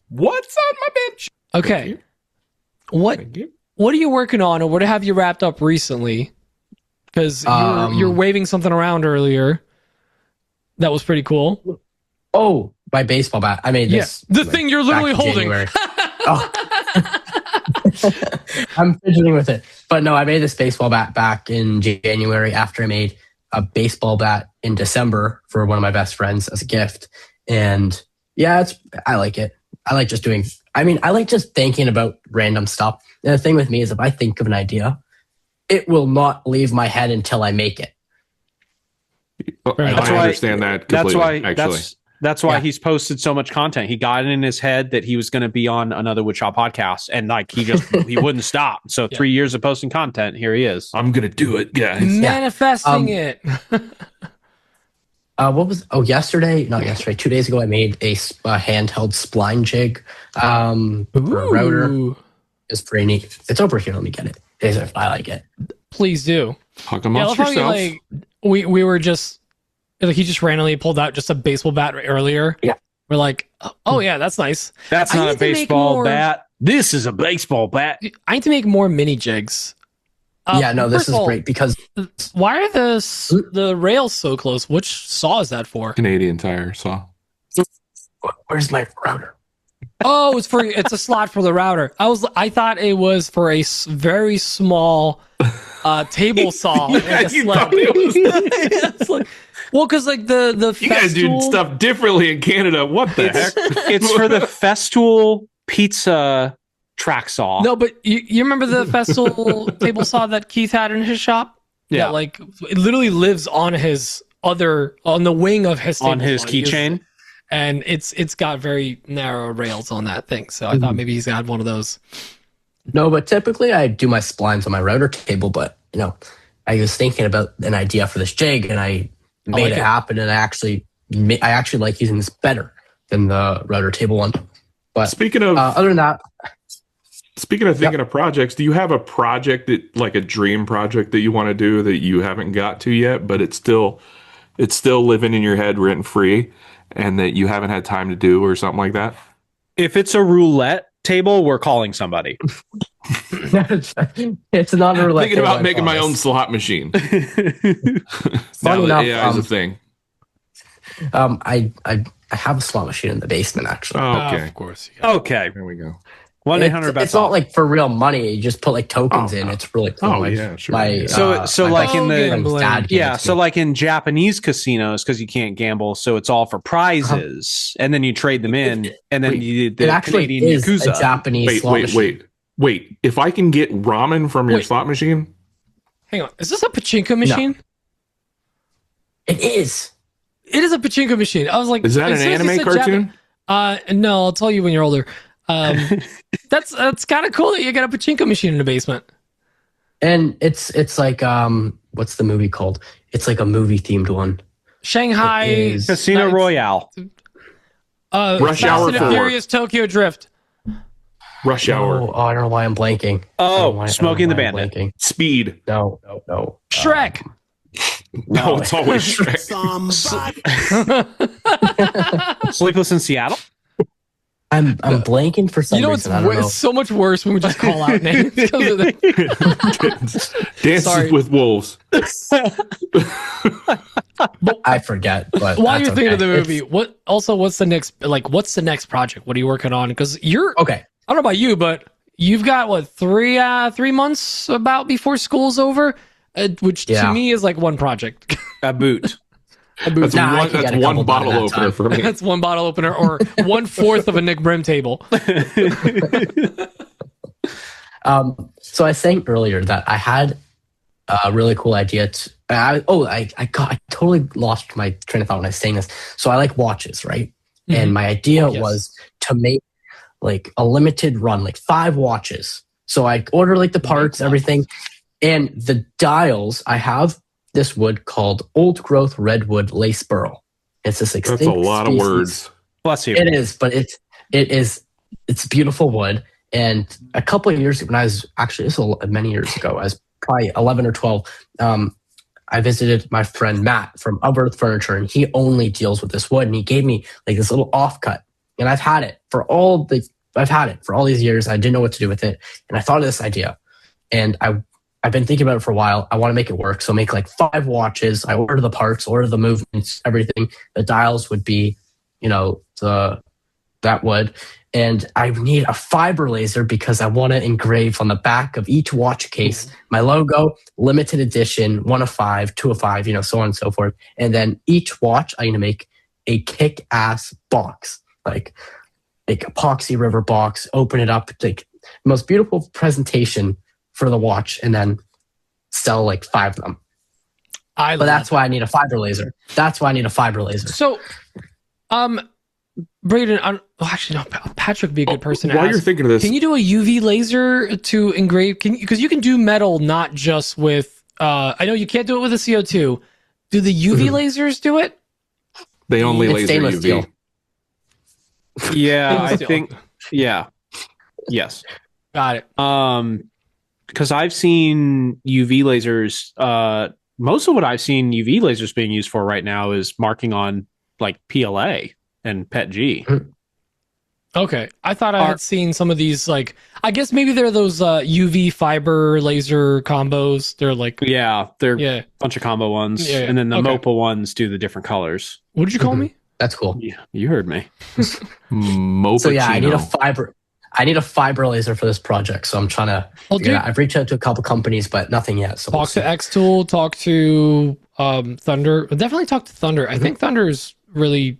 What's on my bench? Okay. What Thank you. are you working on, or what have you wrapped up recently? Because you're waving something around earlier. That was pretty cool. Oh, my baseball bat. I made this. The like, thing you're back literally in holding. January. Oh. I'm fidgeting with it. But no, I made this baseball bat back in January after I made a baseball bat in December for one of my best friends as a gift. And yeah, I like it. I like just thinking about random stuff. And the thing with me is if I think of an idea, it will not leave my head until I make it. Fair enough. That's I why- understand that That's completely. why. actually, That's why Yeah. he's posted so much content. He got it in his head that he was going to be on another Woodshop podcast, and like he wouldn't stop. So Yeah. 3 years of posting content, here he is. I'm gonna do it, guys. Manifesting it. Yesterday, not yesterday, 2 days ago, I made a handheld spline jig for a router. Ooh. It's pretty neat. It's over here. Let me get it. I like it. Please do. Talk Yeah, I amongst love how you, yourself. like we were just like he just randomly pulled out just a baseball bat earlier. Yeah. We're like, oh yeah, that's nice. That's I not need a to make baseball more- bat. This is a baseball bat. I need to make more mini jigs. Yeah, no, this first is of all, great because Why are the rails so close? Which saw is that for? Canadian Tire saw. where's my router? Oh, it's a slot for the router. I thought it was for a very small table saw. Yeah, like a you sled. thought it was- It's like- well, because like the You guys do Festool- stuff differently in Canada. What the heck? It's for the Festool pizza track saw. No, but you remember the Festool table saw that Keith had in his shop? Yeah. That, like it literally lives on the wing of his on table his saw. He uses- keychain. and it's got very narrow rails on that thing. So I thought maybe he's got one of those. No, but typically I do my splines on my router table. But I was thinking about an idea for this jig, and I made like it it. happen. And I actually like using this better than the router table one. But Speaking of other than that, thinking of projects, do you have a project that like a dream project that you want to do that you haven't got to yet, but it's still living in your head rent free, and that you haven't had time to do or something like that? If it's a roulette table, we're calling somebody. it's not a roulette Thinking table, about I making my promise. own slot machine. now Funny that enough, AI is a thing. I have a slot machine in the basement actually. Oh, okay. Of course. Yeah. Okay, There we go. 1-800 It's not like for real money. You just put like tokens Oh, in. no. It's really cool. Oh, Like, yeah, sure. My, So my like best in the- friend's dad gave yeah. it to So me. like in Japanese casinos, because you can't gamble, so it's all for prizes, and then you trade them in, and then you did it the actually Canadian is Yakuza. a Japanese slot machine. Wait. If I can get ramen from your Wait. slot machine, Hang on. Is this a pachinko machine? It is. It is a pachinko machine. I was like, is that an seriously anime said cartoon? No, I'll tell you when you're older. That's kind of cool that you got a pachinko machine in the basement. And it's like what's the movie called? It's like a movie themed one. Shanghai It is- Casino Nights- Royale. Rush Fast Hour and 4. Furious Tokyo Drift. Rush Hour. Oh, I don't know why I'm blanking. I don't know why- I don't Smoking know the why I'm Bandit. blanking. Speed. No. Shrek. No, it's always Shrek. Sleepless in Seattle. I'm blanking for some You know, it's, reason. I don't know. it's so much worse when we just call out names. 'cause of the- Dances Sorry. with Wolves. I forget. But While that's you're thinking of the okay. movie, what's the next project? What are you working on? Because you're, Okay. I don't know about you, but you've got what, 3 months about before school's over, which to Yeah. me is like one project. A boot. That's Nah, I one, can get that's a one couple done bottle in that opener time. for me. That's one bottle opener or 1/4 of a Nick Brim table. So I was saying earlier that I had a really cool idea. I totally lost my train of thought when I was saying this. So I like watches, right? Mhm. And my idea Yes. was to make like a limited run, like 5 watches. So I order like the parts, everything, and the dials. I have this wood called old growth redwood lace burl. It's this extinct That's a lot of species. words. Bless you. It is, but it's beautiful wood. And a couple of years when I was actually many years ago, I was probably 11 or 12. I visited my friend Matt from Up Earth Furniture, and he only deals with this wood. And he gave me like this little offcut, and I've had it for all these years. I didn't know what to do with it, and I thought of this idea, and I've been thinking about it for a while. I want to make it work, so make like 5 watches. I order the parts, order the movements, everything. The dials would be, that wood. And I need a fiber laser because I want to engrave on the back of each watch case my logo, limited edition, 1 of 5, 2 of 5, so on and so forth. And then each watch, I'm going to make a kick-ass box, like epoxy river box, open it up, like the most beautiful presentation for the watch, and then sell like 5 of them. But that's why I need a fiber laser. So, Braden, actually, no, Patrick would be a good person to While ask. you're thinking of this, Can you do a UV laser to engrave? Because you can do metal not just with. I know you can't do it with a CO2. Do the UV lasers do it? they only It's laser stainless UV. steel. Yeah, I Still. think. Yeah. Yes. Got it. Because I've seen UV lasers. Most of what I've seen UV lasers being used for right now is marking on like PLA and PETG. Okay, I thought I had seen some of these. Like, I guess maybe they're those UV fiber laser combos. They're like, Yeah, they're yeah. a bunch of combo ones, Yeah, yeah. and then the Okay. Maple ones do the different colors. What did you call me? That's cool. Yeah, you heard me. Mopaccino. So yeah, I need a fiber laser for this project. So I'm trying to. Well, dude, I've reached out to a couple companies, but nothing yet. So talk to X Tool. Talk to Thunder. Definitely talk to Thunder. I think Thunder is really.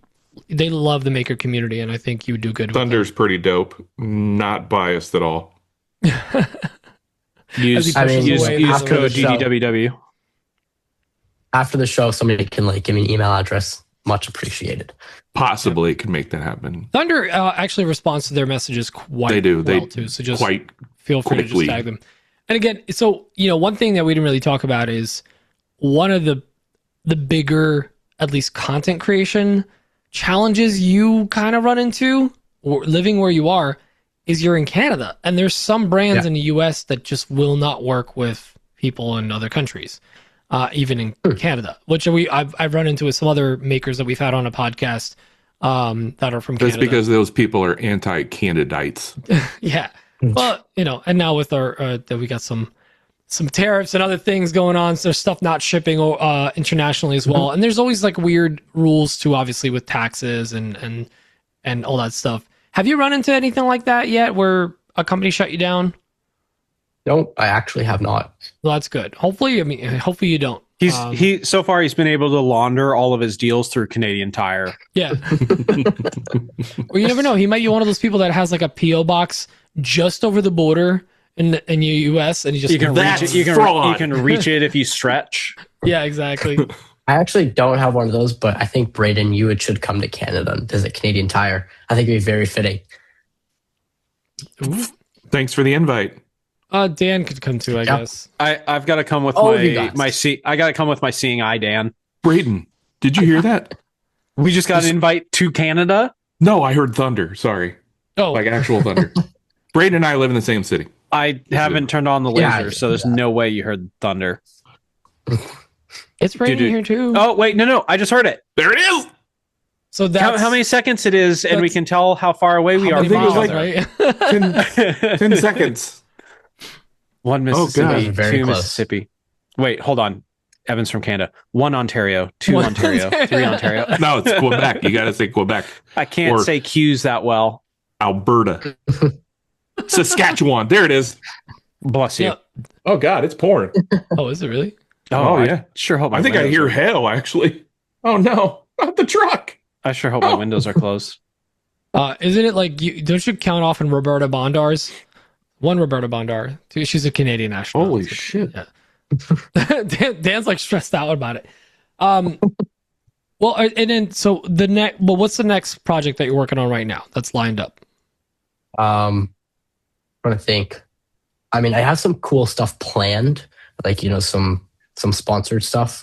They love the maker community, and I think you would do good. With Thunder's pretty dope. Not biased at all. Use I mean, use after code the show. GDWW. after the show, somebody can like give me an email address. Much appreciated. Possibly could make that happen. Thunder actually responds to their messages quite They do. well They too. So just quite feel free to just quickly. tag them. And again, so one thing that we didn't really talk about is one of the bigger, at least content creation challenges you kind of run into or living where you are is you're in Canada, and there's some brands in the US that just will not work with people in other countries, even in Canada, which I've run into with some other makers that we've had on a podcast that are from That's Canada. because those people are anti-candidates. Yeah. Well, and now with our that we got some tariffs and other things going on, so there's stuff not shipping internationally as well. And there's always like weird rules too, obviously with taxes and all that stuff. Have you run into anything like that yet where a company shut you down? No, I actually have not. Well, that's good. Hopefully you don't. He's so far he's been able to launder all of his deals through Canadian Tire. Yeah. Or you never know. He might be one of those people that has like a PO box just over the border in the US, and he just You can reach it. You can reach it if you stretch. Yeah, exactly. I actually don't have one of those, but I think Braden, you should come to Canada and visit Canadian Tire. I think it'd be very fitting. Ooh. Thanks for the invite. Dan could come too, I guess. I've got to come with I got to come with my seeing eye, Dan. Braden, did you hear that? We just got an invite to Canada. No, I heard thunder. Sorry. Oh, Like actual thunder. Braden and I live in the same city. I haven't turned on the laser, Yeah, so there's no way you heard thunder. it's raining Dude. here too. Oh wait, no, I just heard it. There it is. So Count that's how many seconds it is, and we that's- can tell how far away we how are. many I think it was miles, like- right? 10 seconds. One God. Mississippi, Very two close. Mississippi. Wait, hold on. Evan's from Canada. 1 Ontario, 2 One Ontario, 3 Ontario. No, it's Quebec. You got to say Quebec. I can't Or- say Q's that well. Alberta. Saskatchewan. There it is. Bless you. Yeah. Oh, God, it's pouring. Oh, is it really? Oh, I yeah. sure hope. I think I hear hail, actually. Oh no, not the truck. I sure hope my windows are closed. Isn't it like don't you count off in Roberta Bondar's? One Roberta Bondar. Two, she's a Canadian astronaut. Holy shit. Yeah. Dan's like stressed out about it. Well, and then so what's the next project that you're working on right now that's lined up? I'm trying to think. I mean, I have some cool stuff planned, like some sponsored stuff,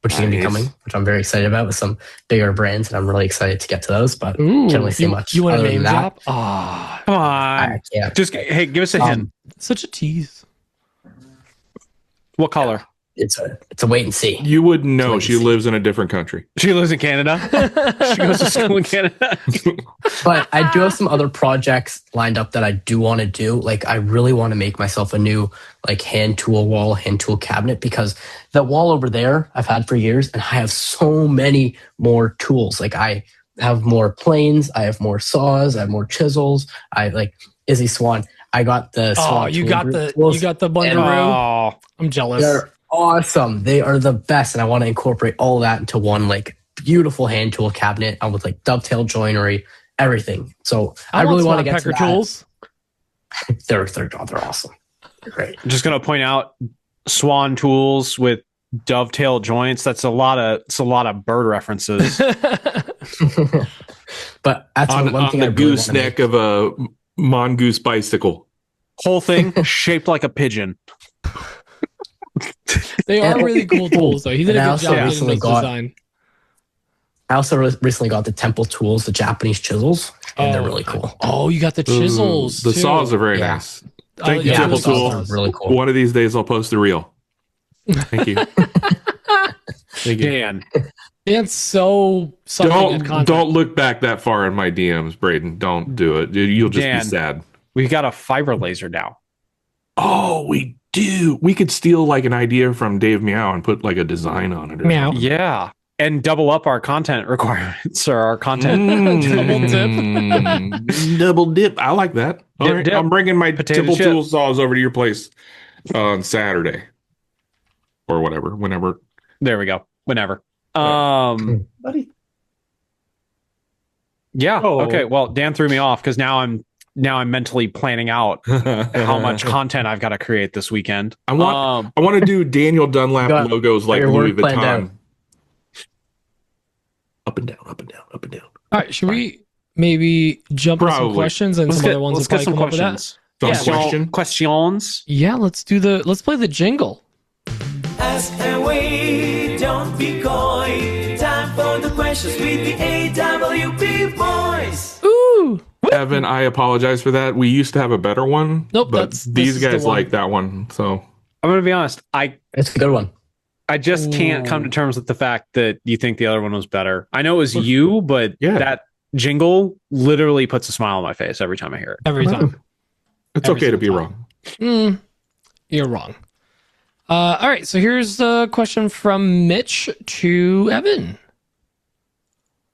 which is going to be coming, which I'm very excited about with some bigger brands, and I'm really excited to get to those. But can't really say much. You want a other name than that. drop? Ah, Come on. I can't. Just hey, give us a hint. such a tease. What color? It's a wait and see. You wouldn't know. She lives in a different country. She lives in Canada. She goes to school in Canada. But I do have some other projects lined up that I do want to do. Like I really want to make myself a new like hand tool wall, hand tool cabinet, because the wall over there I've had for years, and I have so many more tools. Like I have more planes, I have more saws, I have more chisels. I like Izzy Swan. I got the Swan. You tool got group the tools, Bungaroo. Oh, I'm jealous. They're awesome. They are the best, and I want to incorporate all that into one like beautiful hand tool cabinet with like dovetail joinery, everything. So I really want to get to that. Tools. They're awesome. They're great. I'm just gonna point out Swan tools with dovetail joints. It's a lot of bird references. But that's On one thing the I really gooseneck of a mongoose bicycle. Whole thing shaped like a pigeon. They are really cool tools, though. He did a good job getting this design. I also recently got the Temple tools, the Japanese chisels, and they're really cool. Oh, you got the chisels. The too. saws are very nice. Thank you, Temple the saws Tool. are really cool. One of these days I'll post a reel. Thank you. Thank you. Dan, It's so something good content. Don't look back that far in my DMs, Braden. Don't do it. You'll just Dan. be sad. we got a fiber laser now. Oh, we do. We could steal like an idea from Dave Meow and put like a design on it. Meow. Yeah. And double up our content requirements or our content. Double dip. I like that. All Dip, right, dip. I'm bringing my Potato Temple chip. Tool saws over to your place on Saturday or whatever, whenever. There we go. Whenever. Buddy. Yeah. Oh. Okay. Well, Dan threw me off because now I'm mentally planning out how much content I've got to create this weekend. I want to do Daniel Dunlap Got logos like your Louis work planned out. Vuitton. Up and down, up and down, up and down. All right, should we maybe jump into some Probably. questions and some other ones let's that get some probably come up with that? questions. Some question. Questions. Yeah, let's play the jingle. Ask and wait, don't be coy. Time for the questions with the AWP boys. Ooh. Evan, I apologize for that. We used to have a better one. Nope, but this these is the guys one. like that one. So I'm going to be honest. It's a good one. I just can't come to terms with the fact that you think the other one was better. I know it was you, but Yeah. that jingle literally puts a smile on my face every time I hear it. Every time. it's Every okay to be single wrong. You're wrong. All right, so here's the question from Mitch to Evan.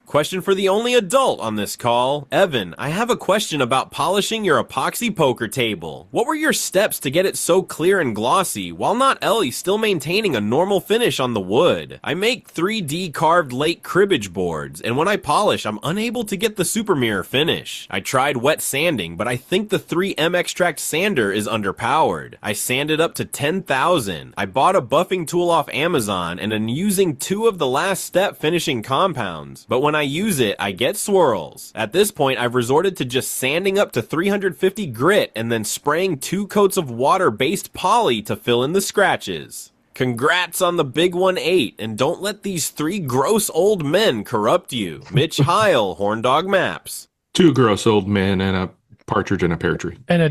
Question for the only adult on this call. Evan, I have a question about polishing your epoxy poker table. What were your steps to get it so clear and glossy, while not Ellie still maintaining a normal finish on the wood? I make 3D carved lake cribbage boards, and when I polish, I'm unable to get the super mirror finish. I tried wet sanding, but I think the 3M extract sander is underpowered. I sanded up to 10,000. I bought a buffing tool off Amazon, and am using 2 of the last step finishing compounds. But when I use it, I get swirls. At this point, I've resorted to just sanding up to 350 grit and then spraying 2 coats of water-based poly to fill in the scratches. Congrats on the big 1-8, and don't let these 3 gross old men corrupt you. Mitch Heil, Horn Dog Maps. 2 gross old men and a partridge in a pear tree. And a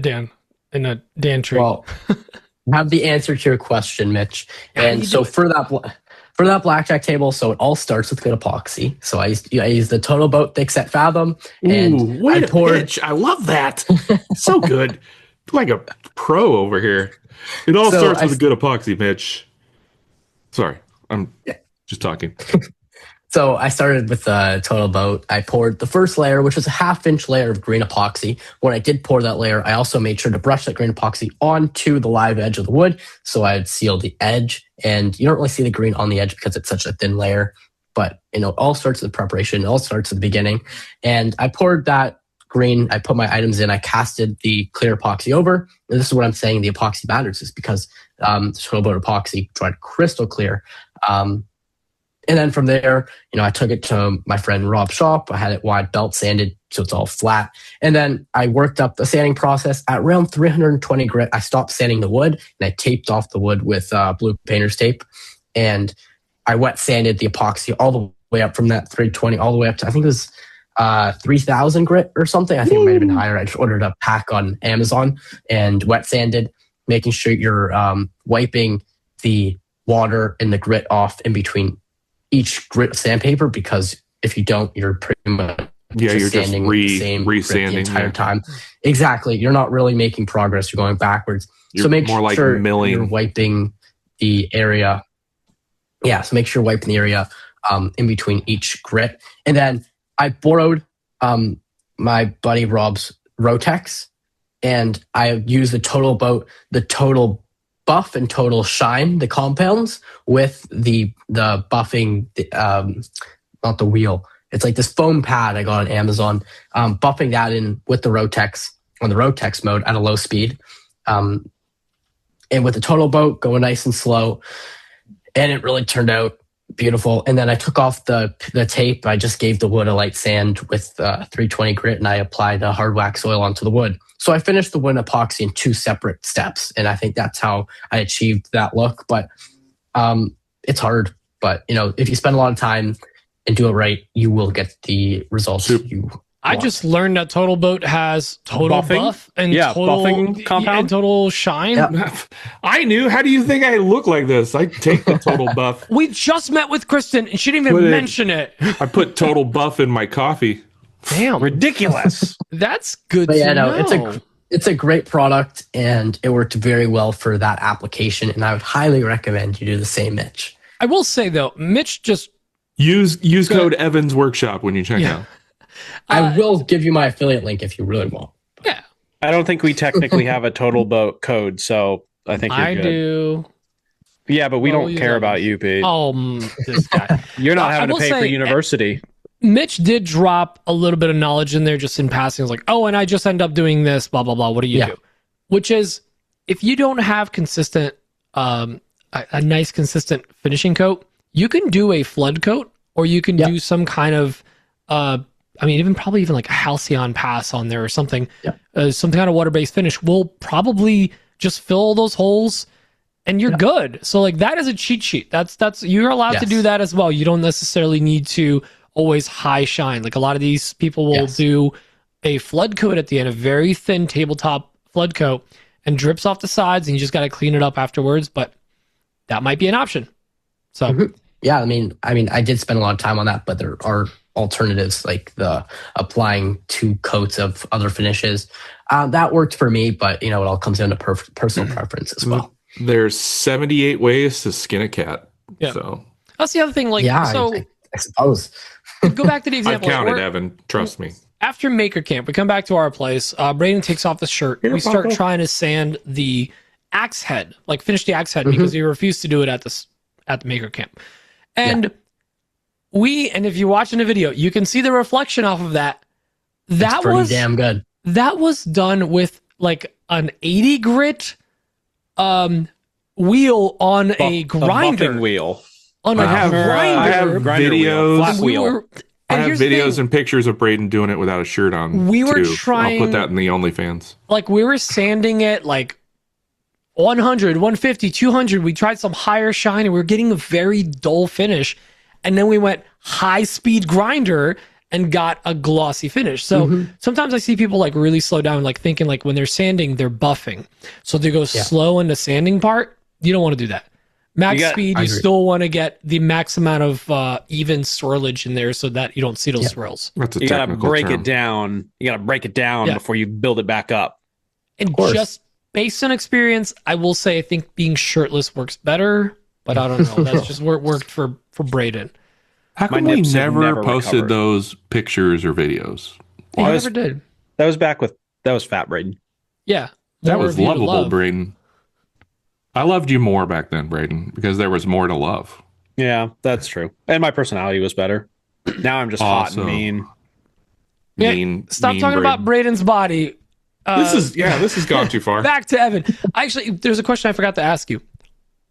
Dan tree. Well, I have the answer to your question, Mitch. And so for that blackjack table, so it all starts with good epoxy. So I used the Total Boat Thick Set Fathom, and Ooh, I poured. pitch. I love that. So good. Like a pro over here. It all starts with a good epoxy, Mitch. Sorry, I'm just talking. So I started with the Total Boat. I poured the first layer, which was a 1/2-inch layer of green epoxy. When I did pour that layer, I also made sure to brush that green epoxy onto the live edge of the wood. So I'd seal the edge, and you don't really see the green on the edge because it's such a thin layer. but it all starts with preparation. It all starts at the beginning. And I poured that green. I put my items in. I casted the clear epoxy over. And this is what I'm saying the epoxy matters, is because Total Boat epoxy dried crystal clear. And then from there, I took it to my friend Rob's shop. I had it wide belt sanded, so it's all flat. And then I worked up the sanding process. At around 320 grit, I stopped sanding the wood, and I taped off the wood with blue painter's tape. And I wet sanded the epoxy all the way up from that 320 all the way up to, I think it was 3,000 grit or something. I think it might have been higher. I just ordered a pack on Amazon and wet sanded, making sure you're wiping the water and the grit off in between each grit of sandpaper, because if you don't, you're pretty much you're just sanding the same grit the entire time. Exactly. You're not really making progress. You're going backwards. You're so make more like sure milling. You're wiping the area. Yeah, so make sure you're wiping the area in between each grit. And then I borrowed my buddy Rob's Rotex, and I used the Total Boat, the Total Buff and Total Shine, the compounds, with the buffing, not the wheel. It's like this foam pad I got on Amazon, buffing that in with the Rotex on the Rotex mode at a low speed. And with the Total Boat going nice and slow. And it really turned out beautiful. And then I took off the tape. I just gave the wood a light sand with 320 grit, and I applied a hard wax oil onto the wood. So I finished the wood epoxy in 2 separate steps, and I think that's how I achieved that look. But it's hard. But if you spend a lot of time and do it right, you will get the results you want. I just learned that Total Boat has Total Buffing? Buff and Total buffing compound? and Total Shine. Yep. I knew. How do you think I look like this? I take the Total Buff. We just met with Kristen, and she didn't even mention it. I put Total Buff in my coffee. Damn, Ridiculous. that's good. But yeah, to know. it's a great product, and it worked very well for that application. And I would highly recommend you do the same, Mitch. I will say though, Mitch just Use code Evans Workshop when you check out. I will give you my affiliate link if you really want. Yeah, I don't think we technically have a Total Boat code, so I think you're I good. do. Yeah, but we Well, don't you care know. about you, Pete. This guy. You're not I having to will pay for say, university. Mitch did drop a little bit of knowledge in there just in passing. It was like, oh, and I just end up doing this, blah, blah, blah. What do you do? Which is, if you don't have consistent, a nice consistent finishing coat, you can do a flood coat, or you can do some kind of, even like a halcyon pass on there or something. Some kind of water-based finish will probably just fill those holes and you're good. So like that is a cheat sheet. That's you're allowed to do that as well. You don't necessarily need to always high shine. Like a lot of these people will do a flood coat at the end, a very thin tabletop flood coat, and drips off the sides, and you just got to clean it up afterwards. But that might be an option. So yeah, I mean, I did spend a lot of time on that, but there are alternatives like the applying 2 coats of other finishes. That worked for me, but it all comes down to personal preference as well. There's 78 ways to skin a cat. Yeah. So that's the other thing. Like, so I suppose. go back to the I've example. counted, Evan. Trust me. After Maker Camp, we come back to our place. Braden takes off the shirt. We start trying to sand the axe head, like finish the axe head, because he refused to do it at the Maker Camp. And if you watch in the video, you can see the reflection off of that. That was damn good. That was done with like an 80 grit wheel on a grinder. Buffing wheel. On a grinder. I have Grinder videos. wheel, flat wheel. I have videos and pictures of Braden doing it without a shirt on. We were too. trying. I'll put that in the OnlyFans. Like we were sanding it like 100, 150, 200. We tried some higher shine, and we were getting a very dull finish. And then we went high speed grinder and got a glossy finish. So sometimes I see people like really slow down, like thinking like when they're sanding, they're buffing. So they go slow in the sanding part. You don't want to do that. Max speed, you still want to get the max amount of even swirlage in there so that you don't see those swirls. That's a You gotta technical break term. it down. You gotta break it down before you build it back up. And just based on experience, I will say I think being shirtless works better, but I don't know. That's just where it worked for Braden. How come My we nips have never never posted recovered. those pictures or videos? They Well, never did. That was Fat Braden. Yeah. That More was of you to lovable, love. Braden. I loved you more back then, Braden, because there was more to love. Yeah, that's true. And my personality was better. Now I'm just hot and Awesome. mean. Stop mean talking about Braden. Braden's body. This has gone too far. Back to Evan. Actually, there's a question I forgot to ask you.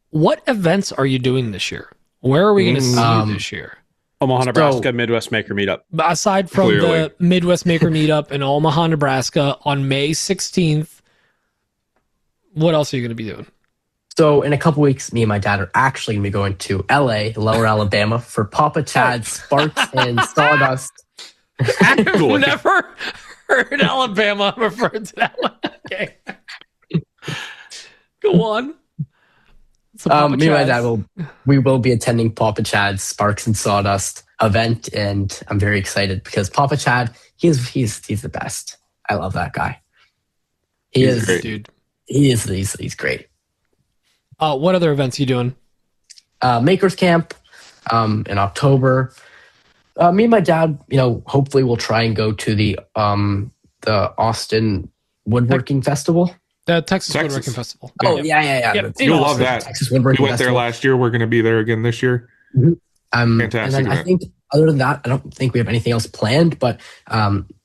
What events are you doing this year? Where are we going to see you this year? Omaha, Nebraska, Midwest Maker Meetup. Aside from Clearly. the Midwest Maker Meetup in Omaha, Nebraska on May 16th, what else are you going to be doing? So in a couple weeks, me and my dad are actually going to be going to LA, Lower Alabama, for Papa Chad's Sparks and Sawdust. I've never heard Alabama referred to that one. Okay. Go on. So Papa Me and my Chad's. dad will be attending Papa Chad's Sparks and Sawdust event, and I'm very excited because Papa Chad, he's the best. I love that guy. He's great. Dude. He's great. What other events are you doing? Makers Camp in October. Me and my dad, hopefully we'll try and go to the Austin Woodworking Festival. The Texas Texas. Woodworking Festival. Oh yeah. Yep. You'll love that. Texas We Woodworking went there Festival. last year. We're going to be there again this year. Fantastic. Fantastic And then I event. think other than that, I don't think we have anything else planned, but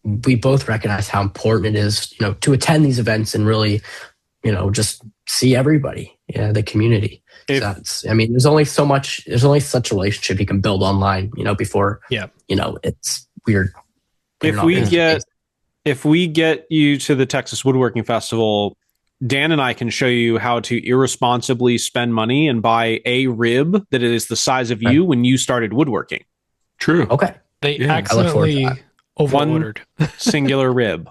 we both recognize how important it is, to attend these events and really, just see everybody, the community. There's only such a relationship you can build online, before, it's weird. If we get you to the Texas Woodworking Festival, Dan and I can show you how to irresponsibly spend money and buy a rib that is the size of you when you started woodworking. True. Okay. They Yeah. I look forward to accidentally that. over-ordered. Singular rib.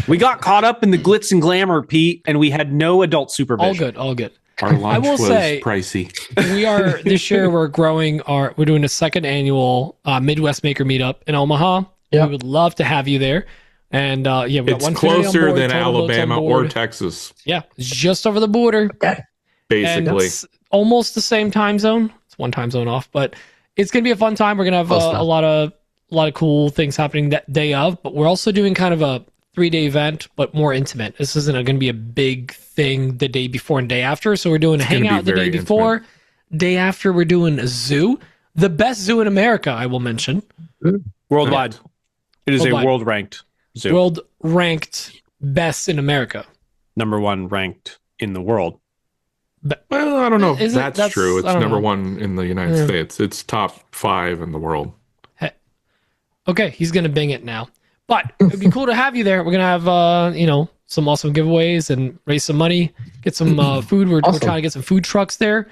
We got caught up in the glitz and glamour, Pete, and we had no adult supervision. All good. Our lunch will was say- pricey. We are this year. We're doing a second annual Midwest Maker Meetup in Omaha. Yeah. We would love to have you there. And we got It's Onefinity on closer board, than Total Boats on Alabama board. or Texas, Yeah, it's just over the border. And basically. it's almost the same time zone. It's one time zone off, but it's gonna be a fun time. We're gonna have Close a enough. lot of cool things happening that day of. But we're also doing kind of a 3-day event, but more intimate. This isn't going to be a big thing the day before and day after. So we're doing a gonna be hangout the day very before. Day after, we're doing a zoo, the best zoo in America. I will mention Worldwide. It is Worldwide. a world ranked zoo. world ranked best in America. Number one ranked in the world. Well, I don't know if Is it? that's true. It's I don't number know. one in the United States. It's top 5 in the world. Okay, he's gonna bing it now. But it'd be cool to have you there. We're gonna have some awesome giveaways and raise some money, get some food. We're Awesome. trying to get some food trucks there,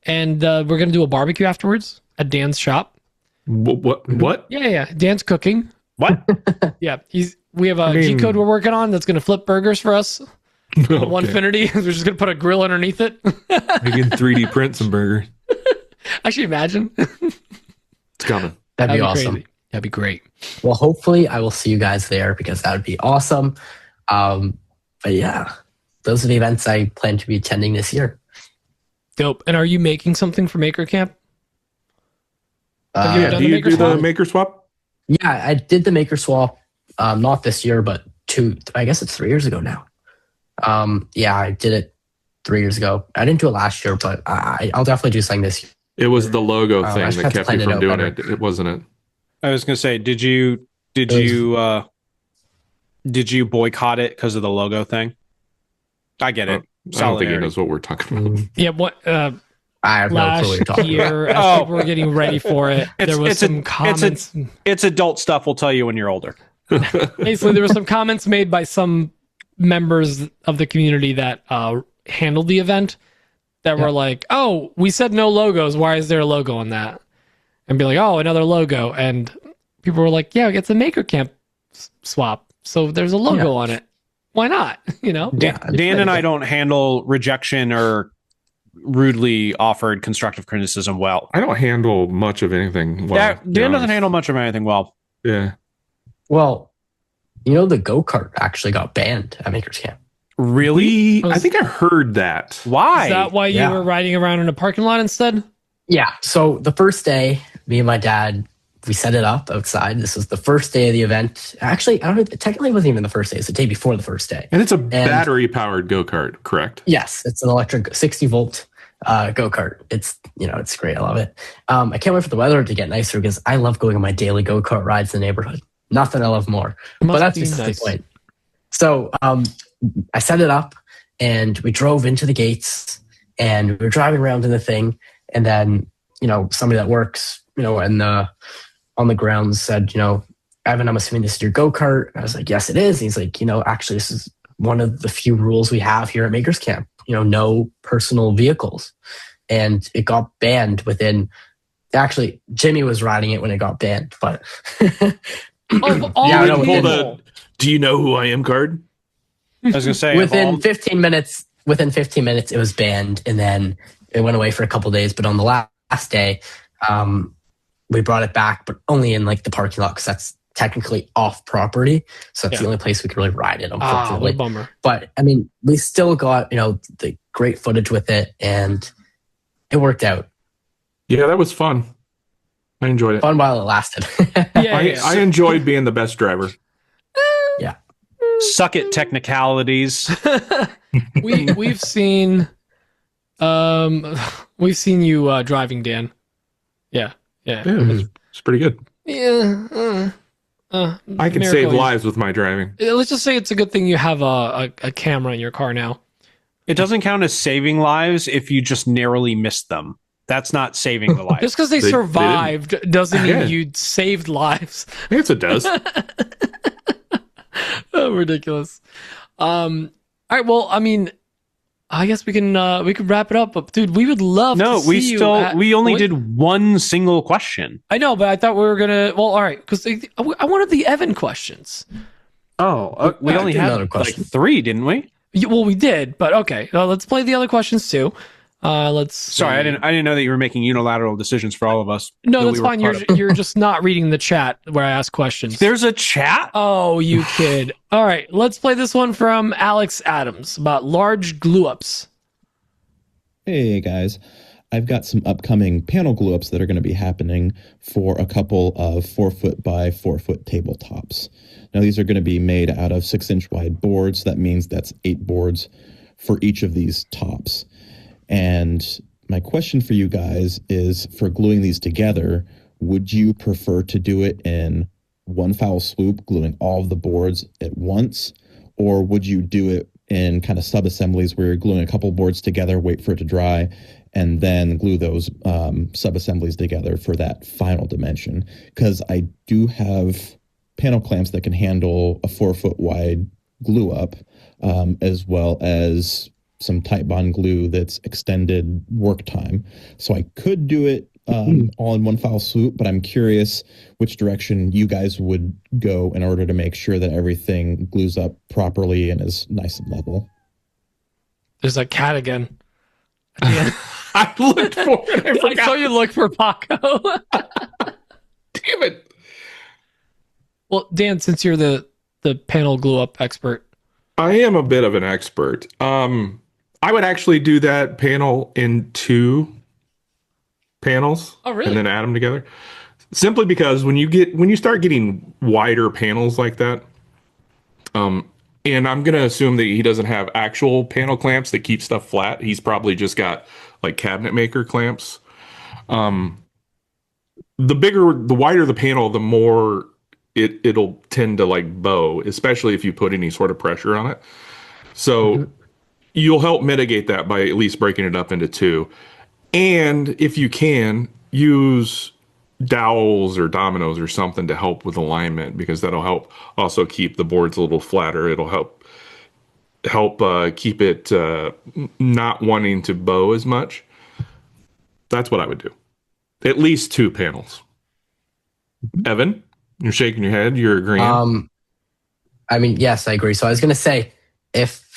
and we're gonna do a barbecue afterwards at Dan's shop. What? Yeah. Dan's cooking. What? Yeah, we have a G code we're working on that's gonna flip burgers for us. Okay. Onefinity. We're just gonna put a grill underneath it. We can 3D print some burgers. Actually, imagine. It's coming. That'd be awesome. Crazy. That'd be great. Well, hopefully I will see you guys there because that would be awesome. But yeah, those are the events I plan to be attending this year. Dope. And are you making something for Maker Camp? Have you Uh, done Do the you maker do the swap? maker swap? yeah, I did the maker swap, not this year, but I guess it's 3 years ago now. Yeah, I did it 3 years ago. I didn't do it last year, but I'll definitely do something this year. It was the logo I thing just that have to kept plan you it from out doing better. it. Wasn't it? I was gonna say, did you boycott it because of the logo thing? I get it. I don't think he Solidarity. knows what we're talking about. Yeah, what I have no clue what last you're talking about. year as Oh. people were getting ready for it, there was some comments. It's adult stuff. We'll tell you when you're older. Basically, there were some comments made by some members of the community that handled the event that were like, "Oh, we said no logos. Why is there a logo on that?" And be like, "Oh, another logo." And people were like, "Yeah, it's a Maker Camp swap, so there's a logo on it. Why not?" Dan and I don't handle rejection or rudely offered constructive criticism well. I don't handle much of anything well. to be Dan doesn't honest. handle much of anything well. Yeah. Well, the go-kart actually got banned at Maker's Camp. Really? I think I heard that. Why? Is that why you Yeah. were riding around in a parking lot instead? Yeah, so the first day, me and my dad, we set it up outside. This was the first day of the event. Actually, I don't know, technically it wasn't even the first day. It's the day before the first day. And it's a battery powered go kart, correct? Yes, it's an electric 60 volt go-kart. It's great. I love it. I can't wait for the weather to get nicer because I love going on my daily go-kart rides in the neighborhood. Nothing I love more. But that's just the point. So I set it up and we drove into the gates and we were driving around in the thing. And then, somebody that works, on the grounds said, Evan, I'm assuming this is your go-kart. I was like, yes, it is. And he's like, actually, this is one of the few rules we have here at Makers Camp, no personal vehicles. And it got banned actually, Jimmy was riding it when it got banned, but. Do you know who I am card? I was going to say. Within 15 minutes, it was banned. And then it went away for a couple of days. But on the last day, we brought it back, but only in the parking lot because that's technically off property. So that's the only place we could really ride it, unfortunately. What a bummer. But I mean, we still got, the great footage with it and it worked out. Yeah, that was fun. I enjoyed it. Fun while it lasted. I enjoyed being the best driver. Yeah. Suck it, technicalities. We've seen you driving, Dan. Yeah. It's pretty good. Yeah. I can save lives with my driving. Let's just say it's a good thing you have a camera in your car now. It doesn't count as saving lives if you just narrowly missed them. That's not saving the life. Just because they survived doesn't mean you saved lives. Yes, it does. Oh, ridiculous. All right. Well, I mean, I guess we could wrap it up. But dude, we would love. No, to see we only did one single question. I know, but I thought we were gonna. Well, all right, because I wanted the Evan questions. Oh, we only had like 3, didn't we? Well, we did, but okay. Let's play the other questions too. Let's. Sorry, I didn't know that you were making unilateral decisions for all of us. No, that's fine. You're just not reading the chat where I ask questions. There's a chat? Oh, you kid. All right, let's play this one from Alex Adams about large glue ups. Hey guys, I've got some upcoming panel glue ups that are going to be happening for a couple of 4-foot by 4-foot tabletops. Now these are going to be made out of 6-inch wide boards. That means that's 8 boards for each of these tops. And my question for you guys is, for gluing these together, would you prefer to do it in one foul swoop, gluing all of the boards at once? Or would you do it in kind of sub-assemblies where you're gluing a couple boards together, wait for it to dry, and then glue those sub-assemblies together for that final dimension? Because I do have panel clamps that can handle a 4-foot wide glue up, as well as some tight bond glue that's extended work time. So I could do it all in one foul swoop, but I'm curious which direction you guys would go in order to make sure that everything glues up properly and is nice and level. There's a cat again. I looked for it. I saw you look for Paco. Damn it. Well, Dan, since you're the panel glue up expert. I am a bit of an expert. I would actually do that panel in 2 panels. Oh, really? And then add them together. Simply because when you start getting wider panels like that, and I'm gonna assume that he doesn't have actual panel clamps that keep stuff flat. He's probably just got like cabinet maker clamps. The wider the panel, the more it'll tend to like bow, especially if you put any sort of pressure on it. So you'll help mitigate that by at least breaking it up into 2. And if you can, use dowels or dominoes or something to help with alignment, because that'll help also keep the boards a little flatter. It'll help keep it not wanting to bow as much. That's what I would do. At least 2 panels. Evan, you're shaking your head. You're agreeing. I mean, yes, I agree. So I was going to say, if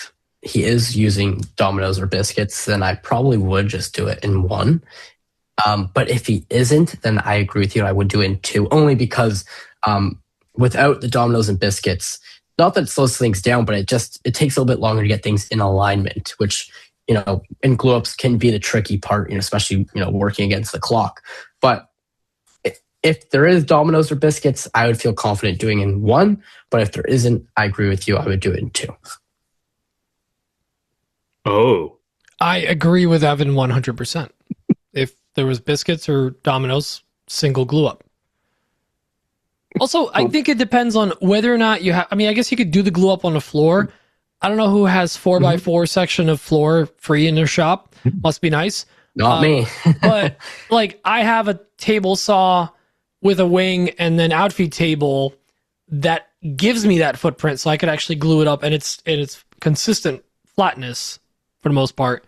he is using dominoes or biscuits, then I probably would just do it in 1. But if he isn't, then I agree with you. I would do it in 2, only because without the dominoes and biscuits, not that it slows things down, but it takes a little bit longer to get things in alignment, which, in glue ups can be the tricky part, especially, working against the clock. But if there is dominoes or biscuits, I would feel confident doing it in 1. But if there isn't, I agree with you. I would do it in 2. Oh. I agree with Evan 100%. If there was biscuits or dominoes, single glue up. Also, I think it depends on whether or not you have. I mean, I guess you could do the glue up on the floor. I don't know who has 4x4 section of floor free in their shop. Must be nice. Not me. But like, I have a table saw with a wing and then outfeed table that gives me that footprint, so I could actually glue it up, and it's consistent flatness for the most part.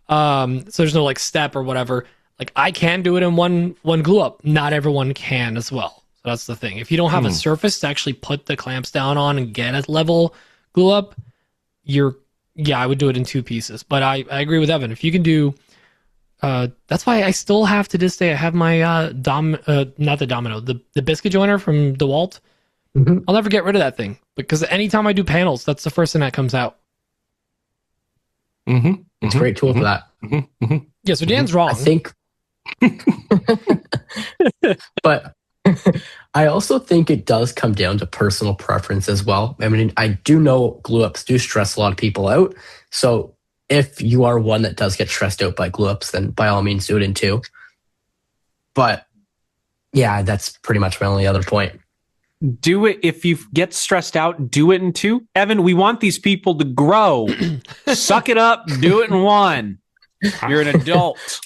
So there's no like step or whatever. Like, I can do it in one glue up. Not everyone can as well. So that's the thing. If you don't have a surface to actually put the clamps down on and get a level glue up, I would do it in 2 pieces. But I agree with Evan. If you can do, that's why I still have to this day. I have my not the domino, the biscuit joiner from DeWalt. I'll never get rid of that thing because anytime I do panels, that's the first thing that comes out. It's a great tool for that. Yeah, so Dan's wrong. I think, but I also think it does come down to personal preference as well. I mean, I do know glue ups do stress a lot of people out. So if you are one that does get stressed out by glue ups, then by all means do it in 2. But yeah, that's pretty much my only other point. Do it if you get stressed out. Do it in 2. Evan, we want these people to grow. Suck it up. Do it in 1. You're an adult.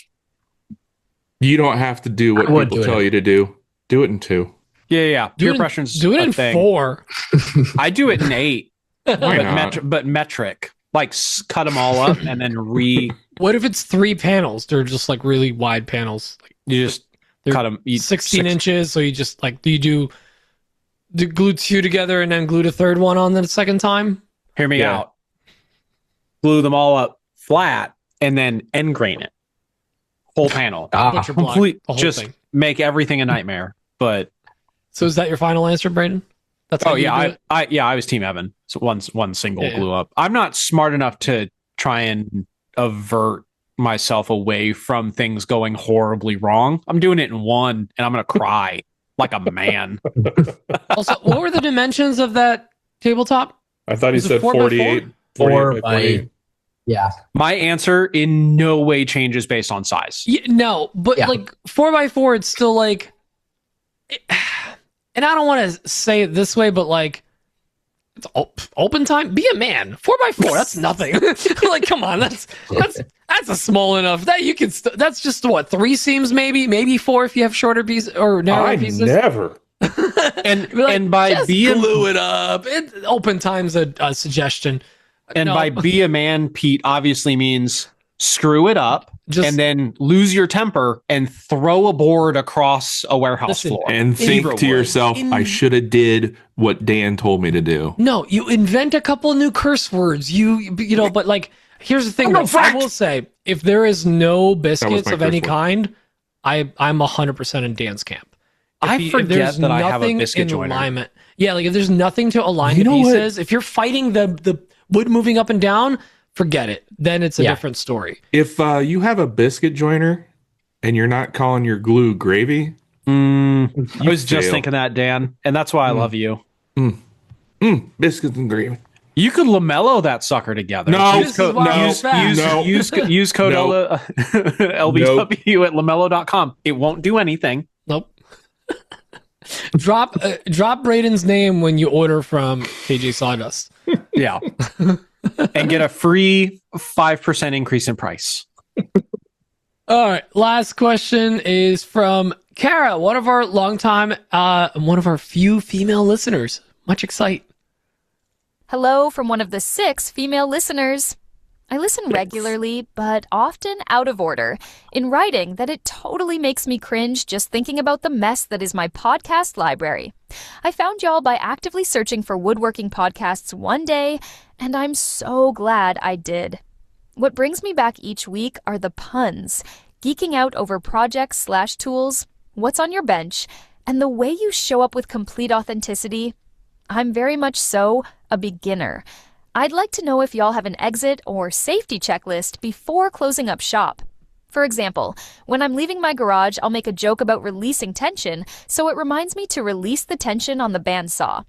You don't have to do what people tell you to do. Do it in 2. Yeah. Peer pressure's do it in thing. 4. I do it in 8. Why not? but metric. Like, cut them all up and then What if it's 3 panels? They're just like really wide panels. you just cut them. 16 inches. So you just like, do you do the glue 2 together and then glue the third one on the second time? Hear me out. Glue them all up flat and then end grain it. Whole panel. Butcher block, the whole Just thing. make everything a nightmare. But So is that your final answer, Braden? That's how you do it? I was Team Evan. So one single glue up. I'm not smart enough to try and avert myself away from things going horribly wrong. I'm doing it in 1 and I'm gonna cry like a man. Also, what were the dimensions of that tabletop? I thought he Was it said 4 by 48. 4 by, yeah. My answer in no way changes based on size. Yeah, no, but like 4x4, it's still like, and I don't want to say it this way, but like, it's open time. Be a man. 4x4, that's nothing. Like, come on, that's a small enough that you can. That's just what, 3 seams, maybe 4 if you have shorter pieces or narrower pieces. Never. and by just being glue it up. Open time's a suggestion. And by be a man, Pete obviously means screw it up Just- and then lose your temper and throw a board across a warehouse floor. And think to yourself, I should have did what Dan told me to do. No, you invent a couple new curse words. You know, but like, here's the thing. Though, I will say, if there is no biscuits of any kind, I'm 100% in Dan's camp. I forget that I have a biscuit joiner. Alignment. Yeah, like if there's nothing to align You the know what? pieces, if you're fighting the wood moving up and down, forget it. Then it's a different story. If you have a biscuit joiner and you're not calling your glue gravy, I was just fail. thinking that, Dan, and that's why I love you. biscuits and gravy. You could lamello that sucker together. No, This is why I'm fat. Use code No. LBW at lamello.com. It won't do anything. Nope. Drop Braden's name when you order from KJ Sawdust. Yeah. And get a free 5% increase in price. All right. Last question is from Kara, one of our longtime, one of our few female listeners. Much excite. Hello from one of the 6 female listeners. I listen regularly, but often out of order, in writing that it totally makes me cringe just thinking about the mess that is my podcast library. I found y'all by actively searching for woodworking podcasts one day, and I'm so glad I did. What brings me back each week are the puns, geeking out over projects/tools, what's on your bench, and the way you show up with complete authenticity. I'm very much so a beginner. I'd like to know if y'all have an exit or safety checklist before closing up shop. For example, when I'm leaving my garage, I'll make a joke about releasing tension, so it reminds me to release the tension on the bandsaw.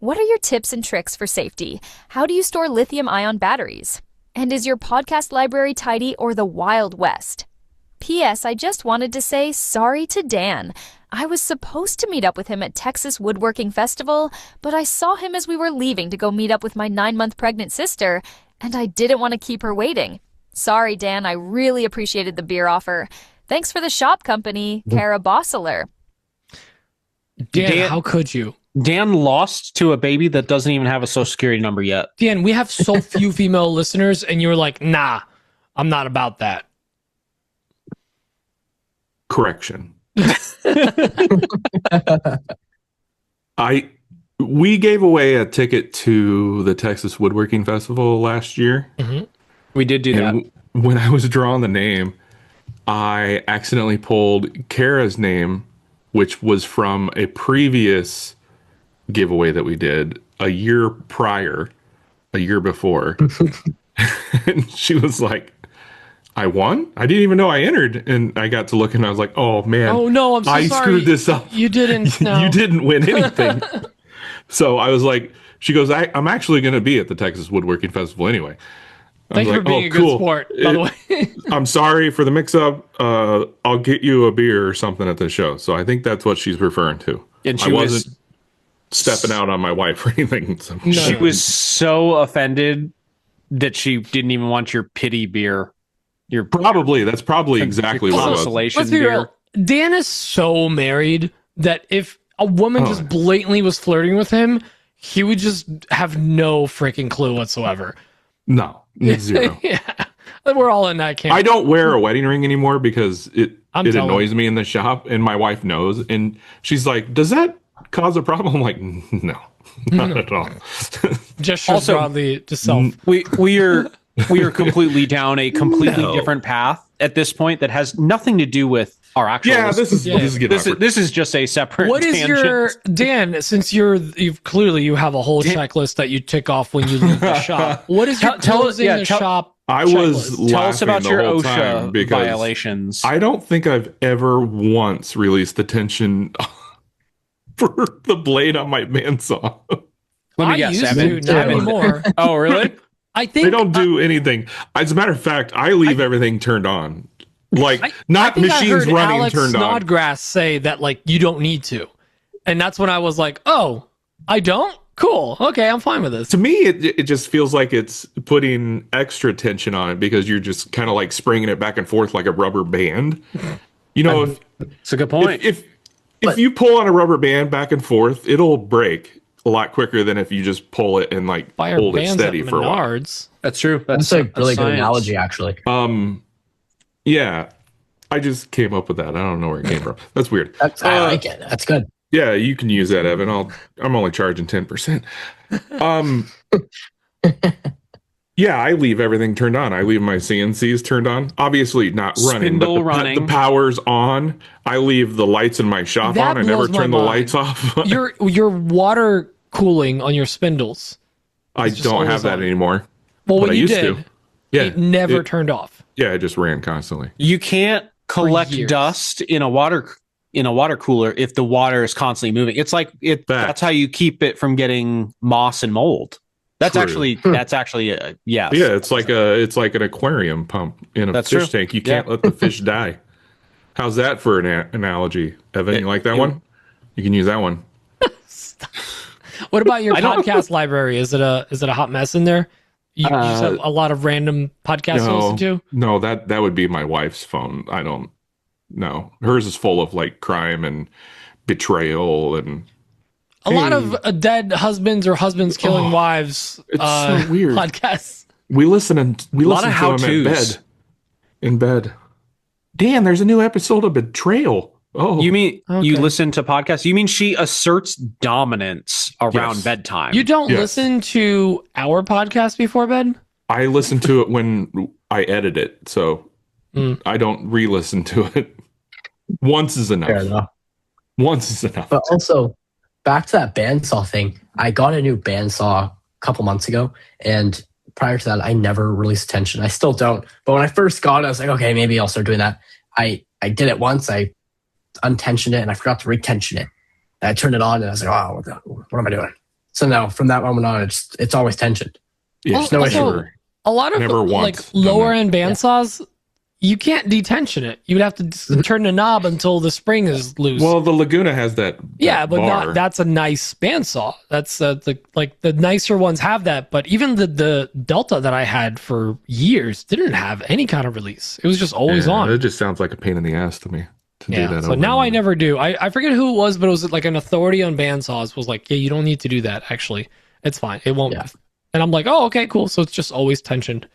What are your tips and tricks for safety? How do you store lithium-ion batteries? And is your podcast library tidy or the Wild West? P.S. I just wanted to say sorry to Dan. I was supposed to meet up with him at Texas Woodworking Festival, but I saw him as we were leaving to go meet up with my 9-month pregnant sister, and I didn't want to keep her waiting. Sorry, Dan. I really appreciated the beer offer. Thanks for the shop company, Kara Bosseler. Dan, how could you? Dan lost to a baby that doesn't even have a social security number yet. Dan, we have so few female listeners, and you were like, nah, I'm not about that. Correction. We gave away a ticket to the Texas Woodworking Festival last year. Mm-hmm. We did do that. When I was drawing the name, I accidentally pulled Kara's name, which was from a previous giveaway that we did a year before. And she was like, I won? I didn't even know I entered. And I got to look and I was like, oh man. Oh no, I'm so sorry. I screwed this up. You didn't. No. You didn't win anything. So I was like, she goes, I'm actually going to be at the Texas Woodworking Festival anyway. Thank you for being a good sport, by the way. I'm sorry for the mix-up. I'll get you a beer or something at the show. So I think that's what she's referring to. And I wasn't stepping out on my wife or anything. So. No. She was so offended that she didn't even want your pity beer. That's probably exactly what it was. Let's be real. Dan is so married that if a woman just blatantly was flirting with him, he would just have no freaking clue whatsoever. No, zero. Yeah, we're all in that camp. I don't wear a wedding ring anymore because it annoys me in the shop, and my wife knows, and she's like, "Does that cause a problem?" I'm like, "No, not at all." Just broadly to self. We are completely down a completely different path at this point that has nothing to do with our actual. Yeah, this is just a separate. What is your Dan? Since you have a whole checklist that you tick off when you leave the shop. What is your closing the shop? I was checklist? Tell us about your OSHA because violations. I don't think I've ever once released the tension for the blade on my bandsaw. Let me guess, used Evan. to, not anymore. Oh, really? I think they don't do anything. As a matter of fact, I leave everything turned on. Like, not machines running Alex turned on. Snodgrass say that, like, you don't need to. And that's when I was like, oh, I don't? Cool. Okay, I'm fine with this. To me, it just feels like it's putting extra tension on it because you're just kind of like springing it back and forth like a rubber band. You know, it's a good point. If you pull on a rubber band back and forth, it'll break a lot quicker than if you just pull it and like hold it steady for a while. That's true. That's a really good analogy, actually. Yeah, I just came up with that. I don't know where it came from. That's weird. I like it. That's good. Yeah, you can use that, Evan. I'm only charging 10%. Yeah, I leave everything turned on. I leave my CNCs turned on. Obviously not running, but the power's on. I leave the lights in my shop on. I never turn the lights off. Your water cooling on your spindles. I don't have that anymore. Well, when I you used did, to. Yeah, it never turned off. Yeah, it just ran constantly. You can't collect dust in a water cooler if the water is constantly moving. It's like that's how you keep it from getting moss and mold. That's actually yes. Yeah, it's like an aquarium pump in a fish tank. You can't let the fish die. How's that for an analogy, Evan? You like that one? You can use that one. What about your podcast library? Is it a hot mess in there? You just have a lot of random podcasts to listen to? No, that would be my wife's phone. I don't know. Hers is full of like crime and betrayal and a lot of dead husbands or husbands killing wives. It's so weird. Podcasts. We listen to them in bed. Dan, there's a new episode of Betrayal. Oh, you mean you listen to podcasts? You mean she asserts dominance around bedtime? You don't listen to our podcast before bed? I listen to it when I edit it, so I don't re-listen to it. Once is enough. Fair enough. Once is enough. But also, back to that bandsaw thing. I got a new bandsaw a couple months ago, and prior to that, I never released tension. I still don't. But when I first got it, I was like, okay, maybe I'll start doing that. I did it once. I untensioned it, and I forgot to retension it. And I turned it on, and I was like, oh, what am I doing? So now, from that moment on, it's always tensioned. Yeah, There's no issue. A lot of Never like once done lower that. end bandsaws, you can't detension it. You would have to turn the knob until the spring is loose. Well, the Laguna has that. Yeah, that but bar. that's a nice bandsaw. That's the nicer ones have that, but even the Delta that I had for years didn't have any kind of release. It was just always on. It just sounds like a pain in the ass to me to do that. So over now and I over. never do. I forget who it was, but it was like an authority on bandsaws was like, yeah, you don't need to do that. Actually, it's fine. It won't. Yeah. And I'm like, oh, okay, cool. So it's just always tensioned.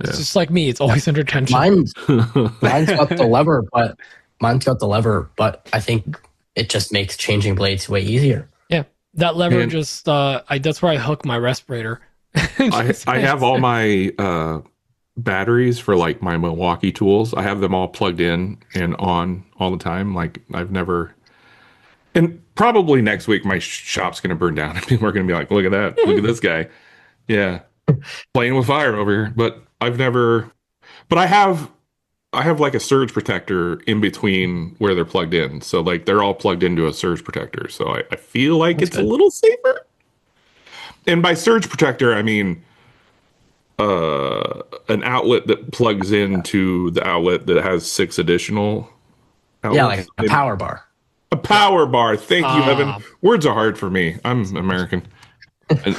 It's just like me. It's always under tension. Mine's got the lever, but I think it just makes changing blades way easier. Yeah, that lever And- just that's where I hook my respirator. I have all my batteries for like my Milwaukee tools. I have them all plugged in and on all the time. Like I've never. And probably next week my shop's going to burn down and people are going to be like, "Look at that! Look at this guy." Yeah, playing with fire over here. But I've never. But I have like a surge protector in between where they're plugged in. So like they're all plugged into a surge protector. So I feel like it's a little safer. And by surge protector, I mean an outlet that plugs into the outlet that has 6 additional outlets. Yeah, like a power bar. A power bar. Thank you, Evan. Words are hard for me. I'm American. And,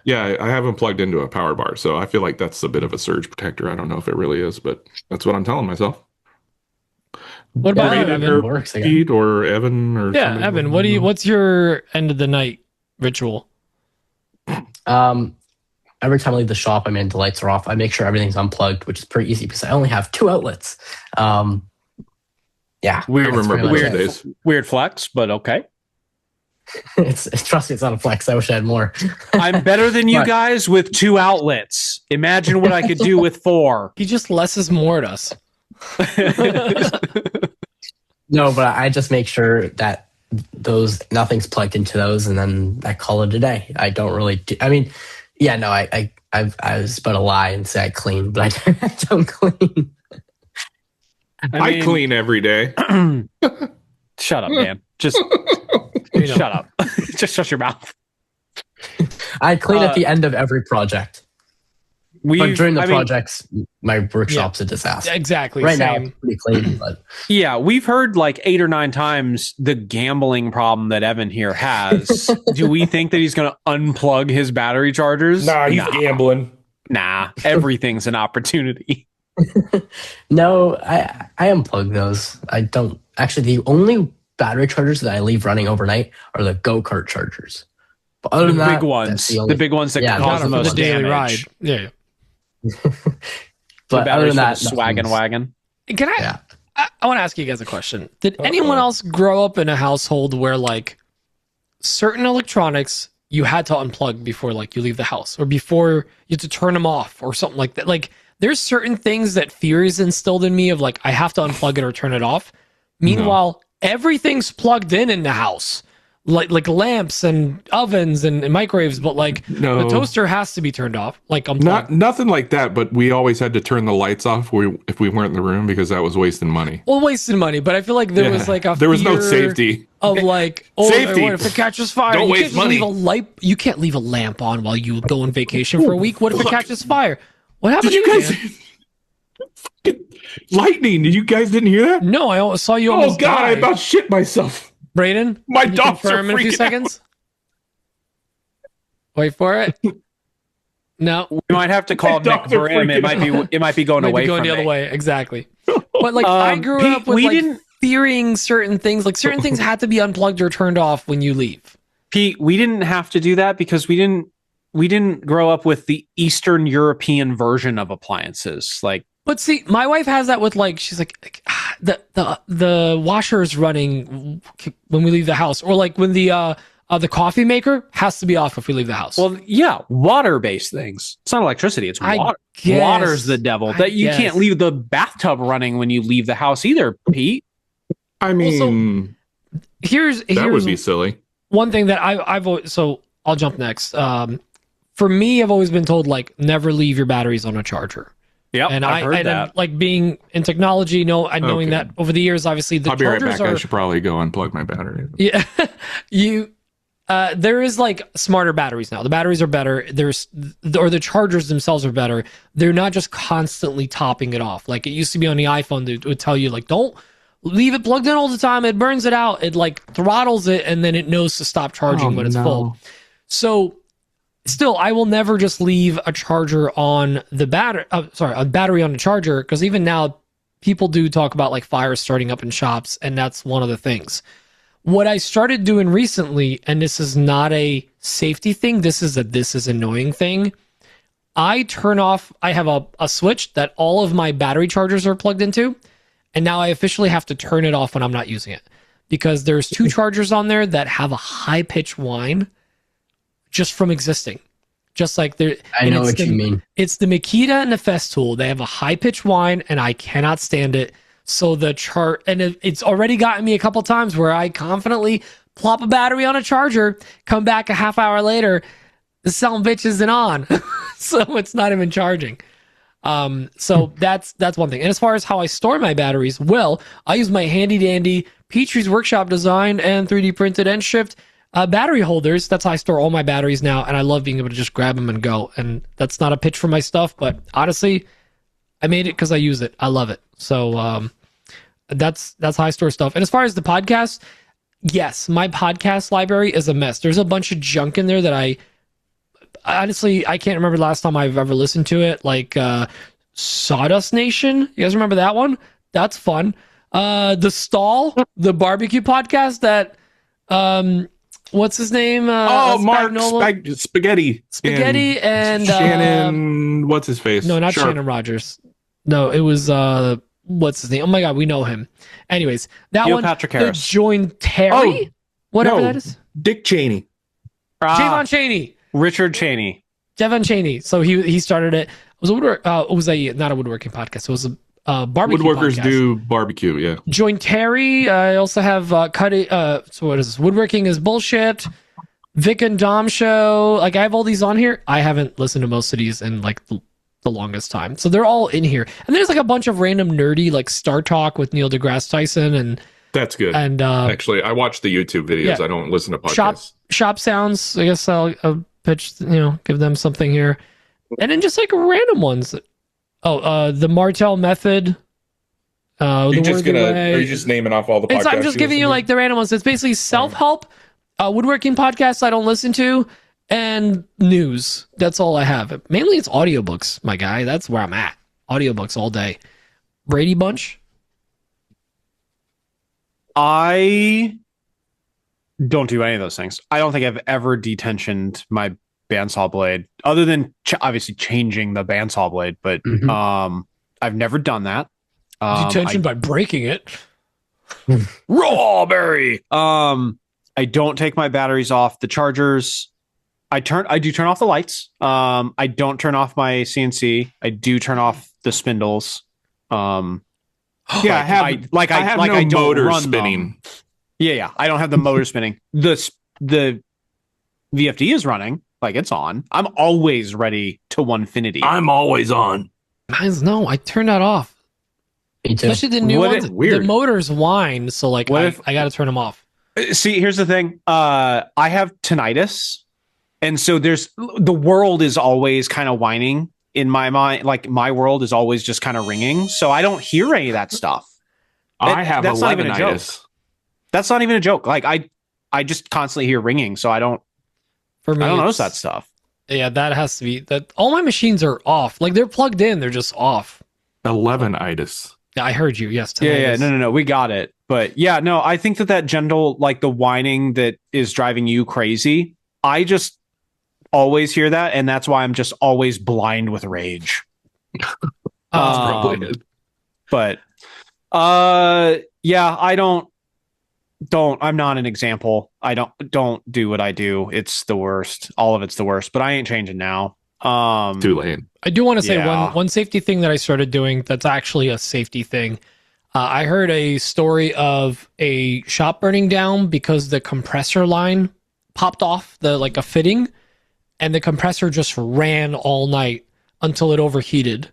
yeah, I haven't plugged into a power bar, so I feel like that's a bit of a surge protector. I don't know if it really is, but that's what I'm telling myself. What about you, Braden Evan? or Works again. Pete or Evan or Yeah, somebody? Evan. What's your end of the night ritual? Every time I leave the shop, I mean, the lights are off. I make sure everything's unplugged, which is pretty easy because I only have 2 outlets. Yeah, I that's remember pretty much those it. days. Weird flex, but okay. Trust me, it's not a flex. I wish I had more. I'm better than you But- guys with 2 outlets. Imagine what I could do with 4. He just less is more at us. No, but I just make sure that nothing's plugged into those, and then I call it a day. I don't really. I mean, yeah, no, I was about to lie and say I clean, but I don't clean. I mean- clean every day. Shut up, man. Just shut up. Just shut your mouth. I clean at the end of every project. But during the projects, my workshop's a disaster. Exactly. Right now, same. it's pretty clean, but Yeah, we've heard like 8 or 9 times the gambling problem that Evan here has. Do we think that he's going to unplug his battery chargers? gambling. Nah, everything's an opportunity. no, I unplug those. I don't actually. The only battery chargers that I leave running overnight are the go-kart chargers. But other The than that, big ones. that's the only- The big ones that Yeah, can cause not the for most the daily damage. ride. Yeah. But The other batteries than for that, the swaggin' nothing's- wagon. Can I? Yeah. I want to ask you guys a question. Did anyone else grow up in a household where like certain electronics you had to unplug before like you leave the house, or before you had to turn them off, or something like that? Like there's certain things that fear is instilled in me of like I have to unplug it or turn it off. Meanwhile, everything's plugged in the house, like lamps and ovens and microwaves, but like No. the toaster has to be turned off. Like unplugged. Nothing like that, but we always had to turn the lights off if we weren't in the room because that was wasting money. Well, wasting money, but I feel like there was like a there was no fear safety. of like, oh, Safety. what if it catches fire? Don't you waste can't just money. leave a light. You can't leave a lamp on while you go on vacation for a week. What if it catches fire? What happened? Did you guys? man? Fucking lightning! Did you guys didn't hear that? No, I saw you Oh almost God! I die. about shit myself. Braden, My can you dogs are confirm in a few freaking seconds. Wait for it. No, We might have to call Nick dogs are for him. It might freaking be going might away be going from the other me. way. Exactly. But like I grew Pete, up with we like didn't- fearing certain things. Like certain things had to be unplugged or turned off when you leave. Pete, we didn't have to do that because we didn't grow up with the Eastern European version of appliances. Like But see, my wife has that with like she's like the washer is running when we leave the house, or like when the coffee maker has to be off if we leave the house. well, yeah, water-based things. It's not electricity, it's I water. guess. Water's the devil. I That you guess. can't leave the bathtub running when you leave the house either, Pete. I mean, here's that would be silly. one thing that I've always, so I'll jump next. For me, I've always been told like never leave your batteries on a charger. Yep, And I've heard that. like being in technology, knowing Okay. that over the years, obviously the I'll be right chargers back. I are should probably go unplug my battery. yeah, There is like smarter batteries now. The batteries are better. The chargers themselves are better. They're not just constantly topping it off. Like it used to be on the iPhone, it would tell you like, don't leave it plugged in all the time. It burns it out. It like throttles it and then it knows to stop charging when it's full. So still, I will never just leave a charger on the battery. A battery on the charger, because even now people do talk about like fires starting up in shops, and that's one of the things. What I started doing recently, and this is not a safety thing, this is annoying thing. I have a switch that all of my battery chargers are plugged into, and now I officially have to turn it off when I'm not using it. Because there's 2 chargers on there that have a high-pitched whine just from existing. Just like there, I know what you mean. It's the Makita and the Festool. They have a high-pitched whine, and I cannot stand it. So it's already gotten me a couple times where I confidently plop a battery on a charger, come back a half hour later, the son of a bitch isn't on. So it's not even charging. So that's one thing. And as far as how I store my batteries, well, I use my handy dandy Petrie's Workshop design and 3D printed and shipped battery holders. That's how I store all my batteries now. And I love being able to just grab them and go. And that's not a pitch for my stuff, but honestly, I made it because I use it. I love it. So that's how I store stuff. And as far as the podcast, yes, my podcast library is a mess. There's a bunch of junk in there that I can't remember the last time I've ever listened to it. Like Sawdust Nation. You guys remember that one? That's fun. The Stall, the barbecue podcast that what's his name? Mark Spaghetti. Spaghetti and Shannon. What's his face? No, not Shannon Rogers. No, it was what's his name? Oh my god, we know him. Anyways, that Neil one. Patrick Harris. Joined Terry. Whatever that is. Dick Cheney. Javon Cheney. Richard Cheney. Devon Cheney. So he started it. It was not a woodworking podcast. It was a barbecue Woodworkers podcast. do barbecue, yeah. Join Terry. I also have so what is this? Woodworking is bullshit. Vic and Dom show. Like I have all these on here. I haven't listened to most of these in like the longest time. So they're all in here. And there's like a bunch of random nerdy like Star Talk with Neil deGrasse Tyson and that's good. And actually, I watch the YouTube videos. Yeah. I don't listen to podcasts. Shop Sounds. I guess I'll pitch. Give them something here, and then just like random ones. The Martell Method. Are you just naming off all the podcasts? I'm just giving you like the random ones. It's basically self-help, woodworking podcasts I don't listen to, and news. That's all I have. Mainly it's audiobooks, my guy. That's where I'm at. Audiobooks all day. Brady Bunch. I don't do any of those things. I don't think I've ever detensioned my bandsaw blade, other than obviously changing the bandsaw blade. But I've never done that. Detention by breaking it. Raw berry. I don't take my batteries off the chargers. I do turn off the lights. I don't turn off my CNC. I do turn off the spindles. Yeah, I have no motor spinning. Yeah, I don't have the motor spinning. The VFD is running, like it's on. I'm always ready to Onefinity. I'm always on. No, I turned that off. Especially the new ones. The motors whine, so like I got to turn them off. See, here's the thing. I have tinnitus, and so the world is always kind of whining. In my mind, like my world is always just kind of ringing, so I don't hear any of that stuff. That's not even a joke. That's not even a joke. Like I just constantly hear ringing, so I don't. For me, I don't notice that stuff. Yeah, that has to be that. All my machines are off. Like they're plugged in, they're just off. 11itis. Yeah, I heard you. Yes. Yeah. No. We got it. But yeah, no. I think that gentle, like the whining that is driving you crazy. I just always hear that, and that's why I'm just always blind with rage. Probably it. But yeah, I don't I'm not an example. I don't do what I do. It's the worst. All of it's the worst, but I ain't changing now. Too late. I do want to say one safety thing that I started doing that's actually a safety thing. I heard a story of a shop burning down because the compressor line popped off, a fitting, and the compressor just ran all night until it overheated.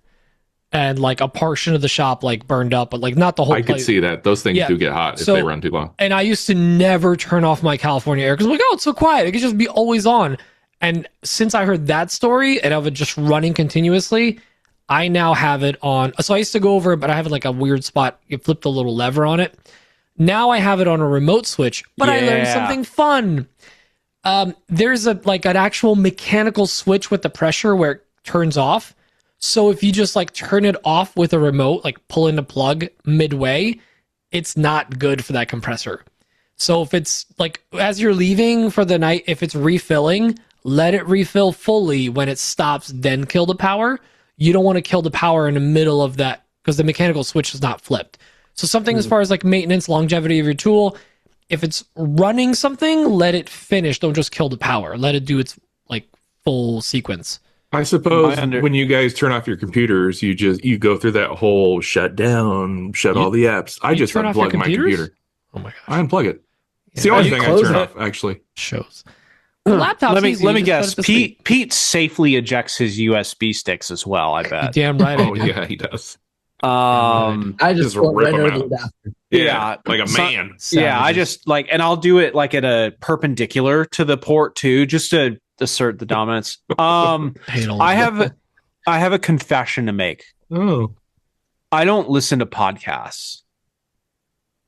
and like a portion of the shop like burned up, but like not the whole I could place. see that. Those things Yeah. do get hot if So- they run too long. And I used to never turn off my California air because I'm like, oh, it's so quiet. It could just be always on. And since I heard that story and of it just running continuously, I now have it on. So I used to go over it, but I have it like a weird spot. You flip the little lever on it. Now I have it on a remote switch, but I learned Yeah. something fun. There's a like an actual mechanical switch with the pressure where it turns off. So if you just like turn it off with a remote, like pull in the plug midway, it's not good for that compressor. So if it's like as you're leaving for the night, if it's refilling, let it refill fully. When it stops, then kill the power. You don't want to kill the power in the middle of that because the mechanical switch is not flipped. So something as far as like maintenance, longevity of your tool, if it's running something, let it finish. Don't just kill the power. Let it do its like full sequence. I suppose when you guys turn off your computers, you go through that whole shut down, shut all the apps. I just turn off your unplug my computers? computer. Oh my gosh. I unplug it. It's Yeah. the only You thing I close turn it. off, actually. Shows. Laptops. Let me easy. You just guess. put it to sleep. Pete safely ejects his USB sticks as well. I You're bet. damn right. I Oh, do. yeah, he does. Um, I Just just pull rip right 'em out of out. the adapter. Yeah, like a so- man. yeah. I Savages. just like, and I'll do it like at a perpendicular to the port too, just to assert the dominance. Hate all I of it. have a confession to make. Oh, I don't listen to podcasts.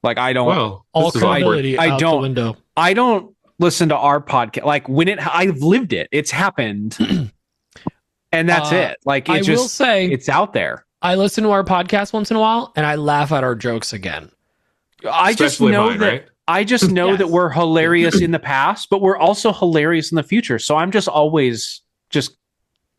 Like I don't. well, all this is awkward. credibility I out don't- the window. I don't listen to our podcast. Like when I've lived it. It's happened, and that's it. Like I it will just say, it's out there. I listen to our podcast once in a while, and I laugh at our jokes again. I just Especially know mine, that. right? I just know Yes. that we're hilarious in the past, but we're also hilarious in the future. So I'm just always just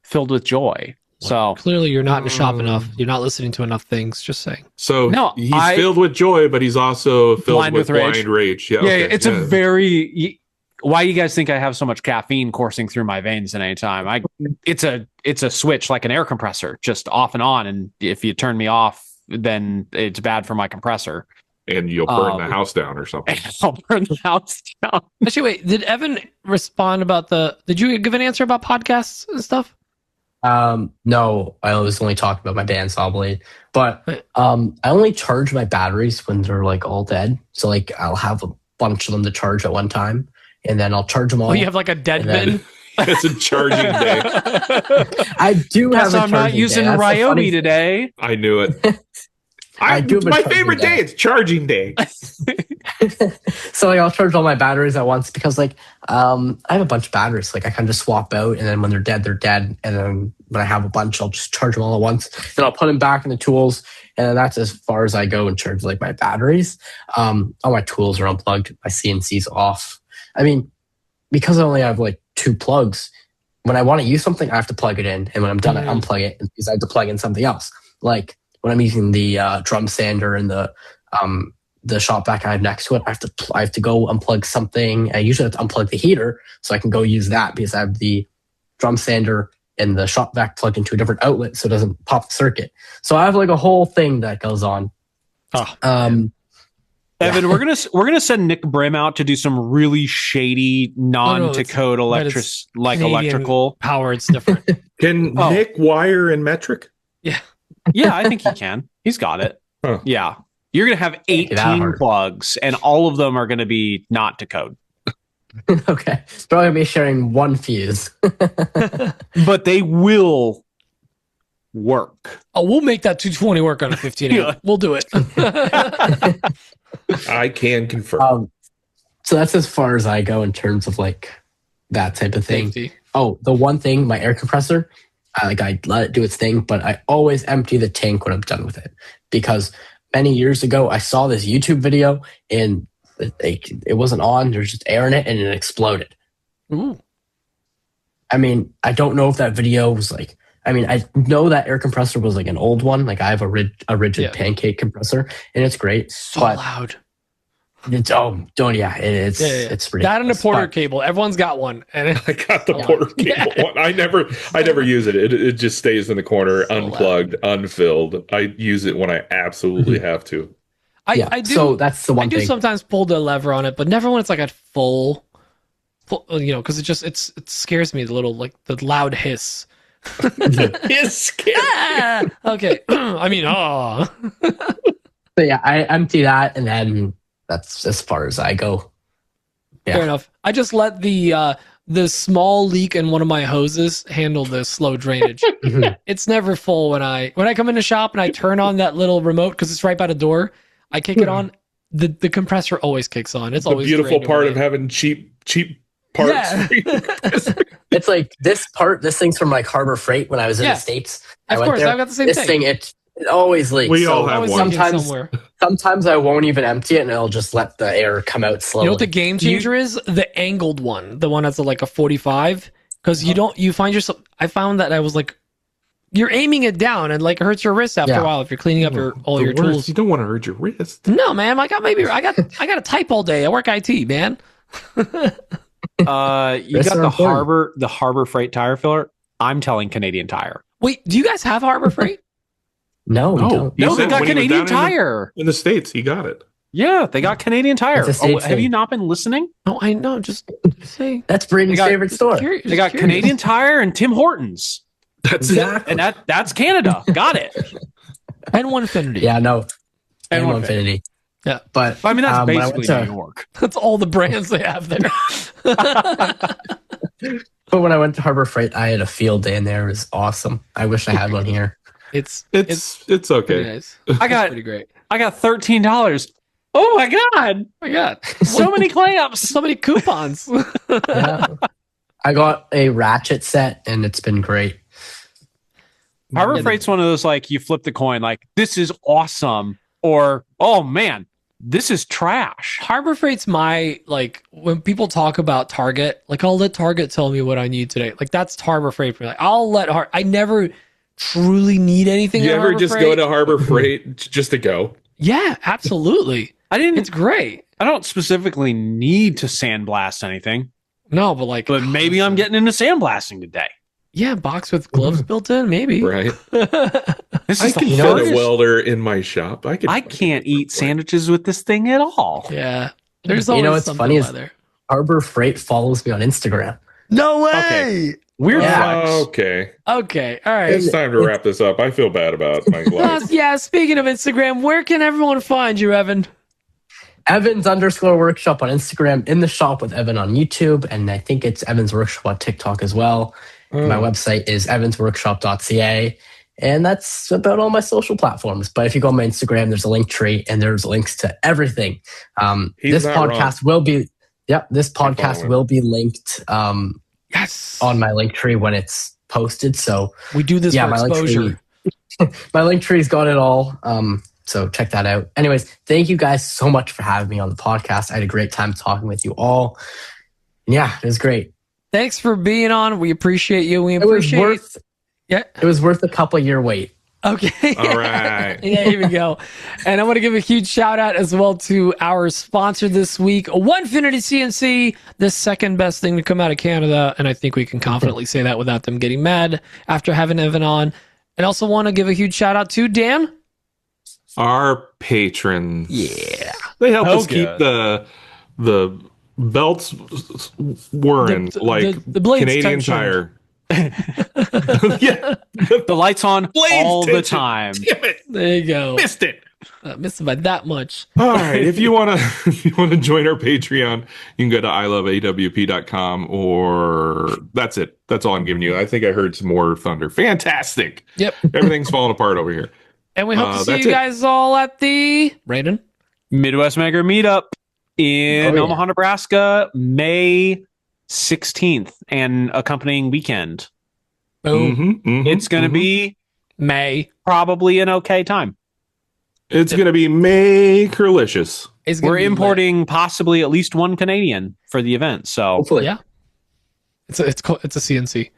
filled with joy. So Clearly, you're not in the shop enough. You're not listening to enough things. Just saying. So No, he's I- filled with joy, but he's also filled Blind with with rage. blind rage. Yeah, yeah, okay, it's a very. Why you guys think I have so much caffeine coursing through my veins at any time? It's a switch like an air compressor, just off and on. And if you turn me off, then it's bad for my compressor. and you'll burn the Um, house down or something. I'll burn the house down. Actually, wait. Did Evan respond about the? Did you give an answer about podcasts and stuff? No, I was only talking about my bandsaw blade, but I only charge my batteries when they're like all dead. So like I'll have a bunch of them to charge at one time, and then I'll charge them all. Oh, you have like a dead And then- bin. It's a charging day. I do have. Guess a I'm not charging using day. That's the Ryobi funny thing. today. I knew it. I do It's have a my charging favorite day. day. It's charging day. So like I'll charge all my batteries at once because like I have a bunch of batteries. Like I can just swap out, and then when they're dead, and then when I have a bunch, I'll just charge them all at once. Then I'll put them back in the tools, and then that's as far as I go in charge like my batteries. All my tools are unplugged. My CNC's off. I mean, because I only have like 2 plugs. When I want to use something, I have to plug it in, and when I'm done, I unplug it because I have to plug in something else. Like when I'm using the drum sander and the shop vac I have next to it, I have to go unplug something. I usually have to unplug the heater so I can go use that because I have the drum sander and the shop vac plugged into a different outlet so it doesn't pop the circuit. So I have like a whole thing that goes on. Evan, we're gonna send Nick Brim out to do some really shady non-to-code it's Canadian electrical. Power. It's different. Can Oh. Nick wire in metric? Yeah. Yeah, I think he can. He's got it. Huh. Yeah. You're going to have that 18 hard. plugs, and all of them are going to be not to code. Okay. They're all going to be sharing one fuse. But they will work. Oh, we'll make that 220 work on a 15 amp. Yeah. We'll do it. I can confirm. So that's as far as I go in terms of like that type of thing. Safety. Oh, the one thing, my air compressor, I let it do its thing, but I always empty the tank when I'm done with it because many years ago I saw this YouTube video and it wasn't on. There's just air in it and it exploded. Ooh. I mean, I don't know if that video was like. I mean, I know that air compressor was like an old one. Like I have a rigid Yeah. pancake compressor, and it's great. So but loud. it's it's Yeah. it's ridiculous. That and a porter But- cable. Everyone's got one. And I got the Yeah. porter cable one. I never use it. It just stays in the corner, So unplugged, unfilled. I use it when I absolutely have to. yeah. I do. So that's the I one do thing. sometimes pull the lever on it, but never when it's like at full, because it scares me, the little like the loud hiss. It's scary. Okay. I mean, oh. But yeah, I empty that, and then that's as far as I go. Yeah. Fair enough. I just let the small leak in one of my hoses handle the slow drainage. It's never full when I come in the shop and I turn on that little remote because it's right by the door. I kick it on. The compressor always kicks on. It's The always beautiful drained part away. of having cheap parts. Yeah. It's like this thing's from like Harbor Freight when I was in the States. Of course, I've got the same this thing. It always leaks. We all have Always one. leaking somewhere. Sometimes I won't even empty it, and I'll just let the air come out slowly. You know what the game changer is? The angled one, the one that's like a 45. Because you find yourself. I found that I was like, you're aiming it down, and like it hurts your wrist after a while if you're cleaning up all your tools. You don't want to hurt your wrist. No, man. I got to type all day. I work IT, man. You got the Harbor Freight tire filler. I'm telling Canadian Tire. Wait, do you guys have Harbor Freight? No, we don't. No, He they said got when he was Canadian down Tire. in the States, he got it. Yeah, they got Canadian Tire. It's a state Have you thing. not been listening? No, I know. Just say. That's Braden's favorite store. They got Canadian Tire and Tim Hortons. That's Exactly. And that's Canada. Got it. And Onefinity. Yeah, no. And Onefinity. Yeah. But I mean, that's when I basically went to- New York. That's all the brands they have there. But when I went to Harbor Freight, I had a field day in there. It was awesome. I wish I had one here. It's It's pretty okay. nice. I got It's pretty great. I got $13. Oh my god! Oh my god. So many clamps. So many coupons. Yeah. I got a ratchet set, and it's been great. Harbor Freight's one of those like you flip the coin, like this is awesome, or oh man, this is trash. Harbor Freight's my, like, when people talk about Target, like, I'll let Target tell me what I need today. Like, that's Harbor Freight for me. Like, I never truly need anything. You at ever Harbor just Freight. go to Harbor Freight just to go? Yeah, absolutely. It's great. I don't specifically need to sandblast anything, No, but like, but maybe I'm getting into sandblasting today. yeah, box with gloves built in, maybe. Right. This I is can the fit hardest. a welder in my shop. I can't eat sandwiches with this thing at all. Yeah. There's You always know what's something funny by is- there. Harbor Freight follows me on Instagram. No way. Okay. Weird Yeah. flex. Okay. Okay. All right. It's time to wrap this up. I feel bad about my life. Yeah. Speaking of Instagram, where can everyone find you, Evan? Evans_workshop on Instagram, in the shop with Evan on YouTube, and I think it's Evans Workshop on TikTok as well. My website is evansworkshop.ca, and that's about all my social platforms. But if you go on my Instagram, there's a link tree, and there's links to everything. He's This not podcast will be, this podcast following. will be linked Yes. on my link tree when it's posted. So We do this for my link exposure. tree, my link tree's got it all. So check that out. Anyways, thank you guys so much for having me on the podcast. I had a great time talking with you all. Yeah, it was great. Thanks for being on. We appreciate you. We It was appreciate worth Yeah. it was worth a couple year wait. Okay. All right. Yeah, here we go. And I want to give a huge shout out as well to our sponsor this week, Onefinity CNC, the second best thing to come out of Canada. And I think we can confidently say that without them getting mad after having Evan on. And also want to give a huge shout out to Dan. Our patrons. Yeah. They help Oh, us keep good. the belts whirring like the blades Canadian tension. Tire. Yeah. The lights on Blades all the tension. time. Damn it. There you go. Missed it. Missed it by that much. All right. If you want to join our Patreon, you can go to iloveawp.com, or that's it. That's all I'm giving you. I think I heard some more thunder. Fantastic. Yep. Everything's falling apart over here. And we hope to see that's you it. guys all at the Braden. Midwest Maker Meetup in Oh, yeah. Omaha, Nebraska, May 16th, and accompanying weekend. Boom. Mhm, mhm, It's going to mhm. be May. probably an okay time. It's going to be Makerlicious. Is gonna We're be lit. importing possibly at least one Canadian for the event. So Hopefully. Yeah. It's a CNC.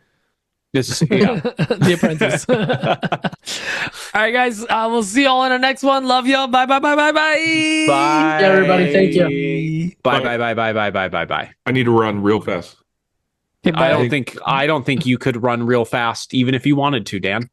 this is, yeah. The Apprentice. All right, guys. We'll see y'all on the next one. Love y'all. Bye, bye, bye, bye, bye. Bye. Yeah, everybody, thank you. Bye, bye, bye, bye, bye, bye, bye, bye. I need to run real fast. Okay, bye. I don't think you could run real fast, even if you wanted to, Dan.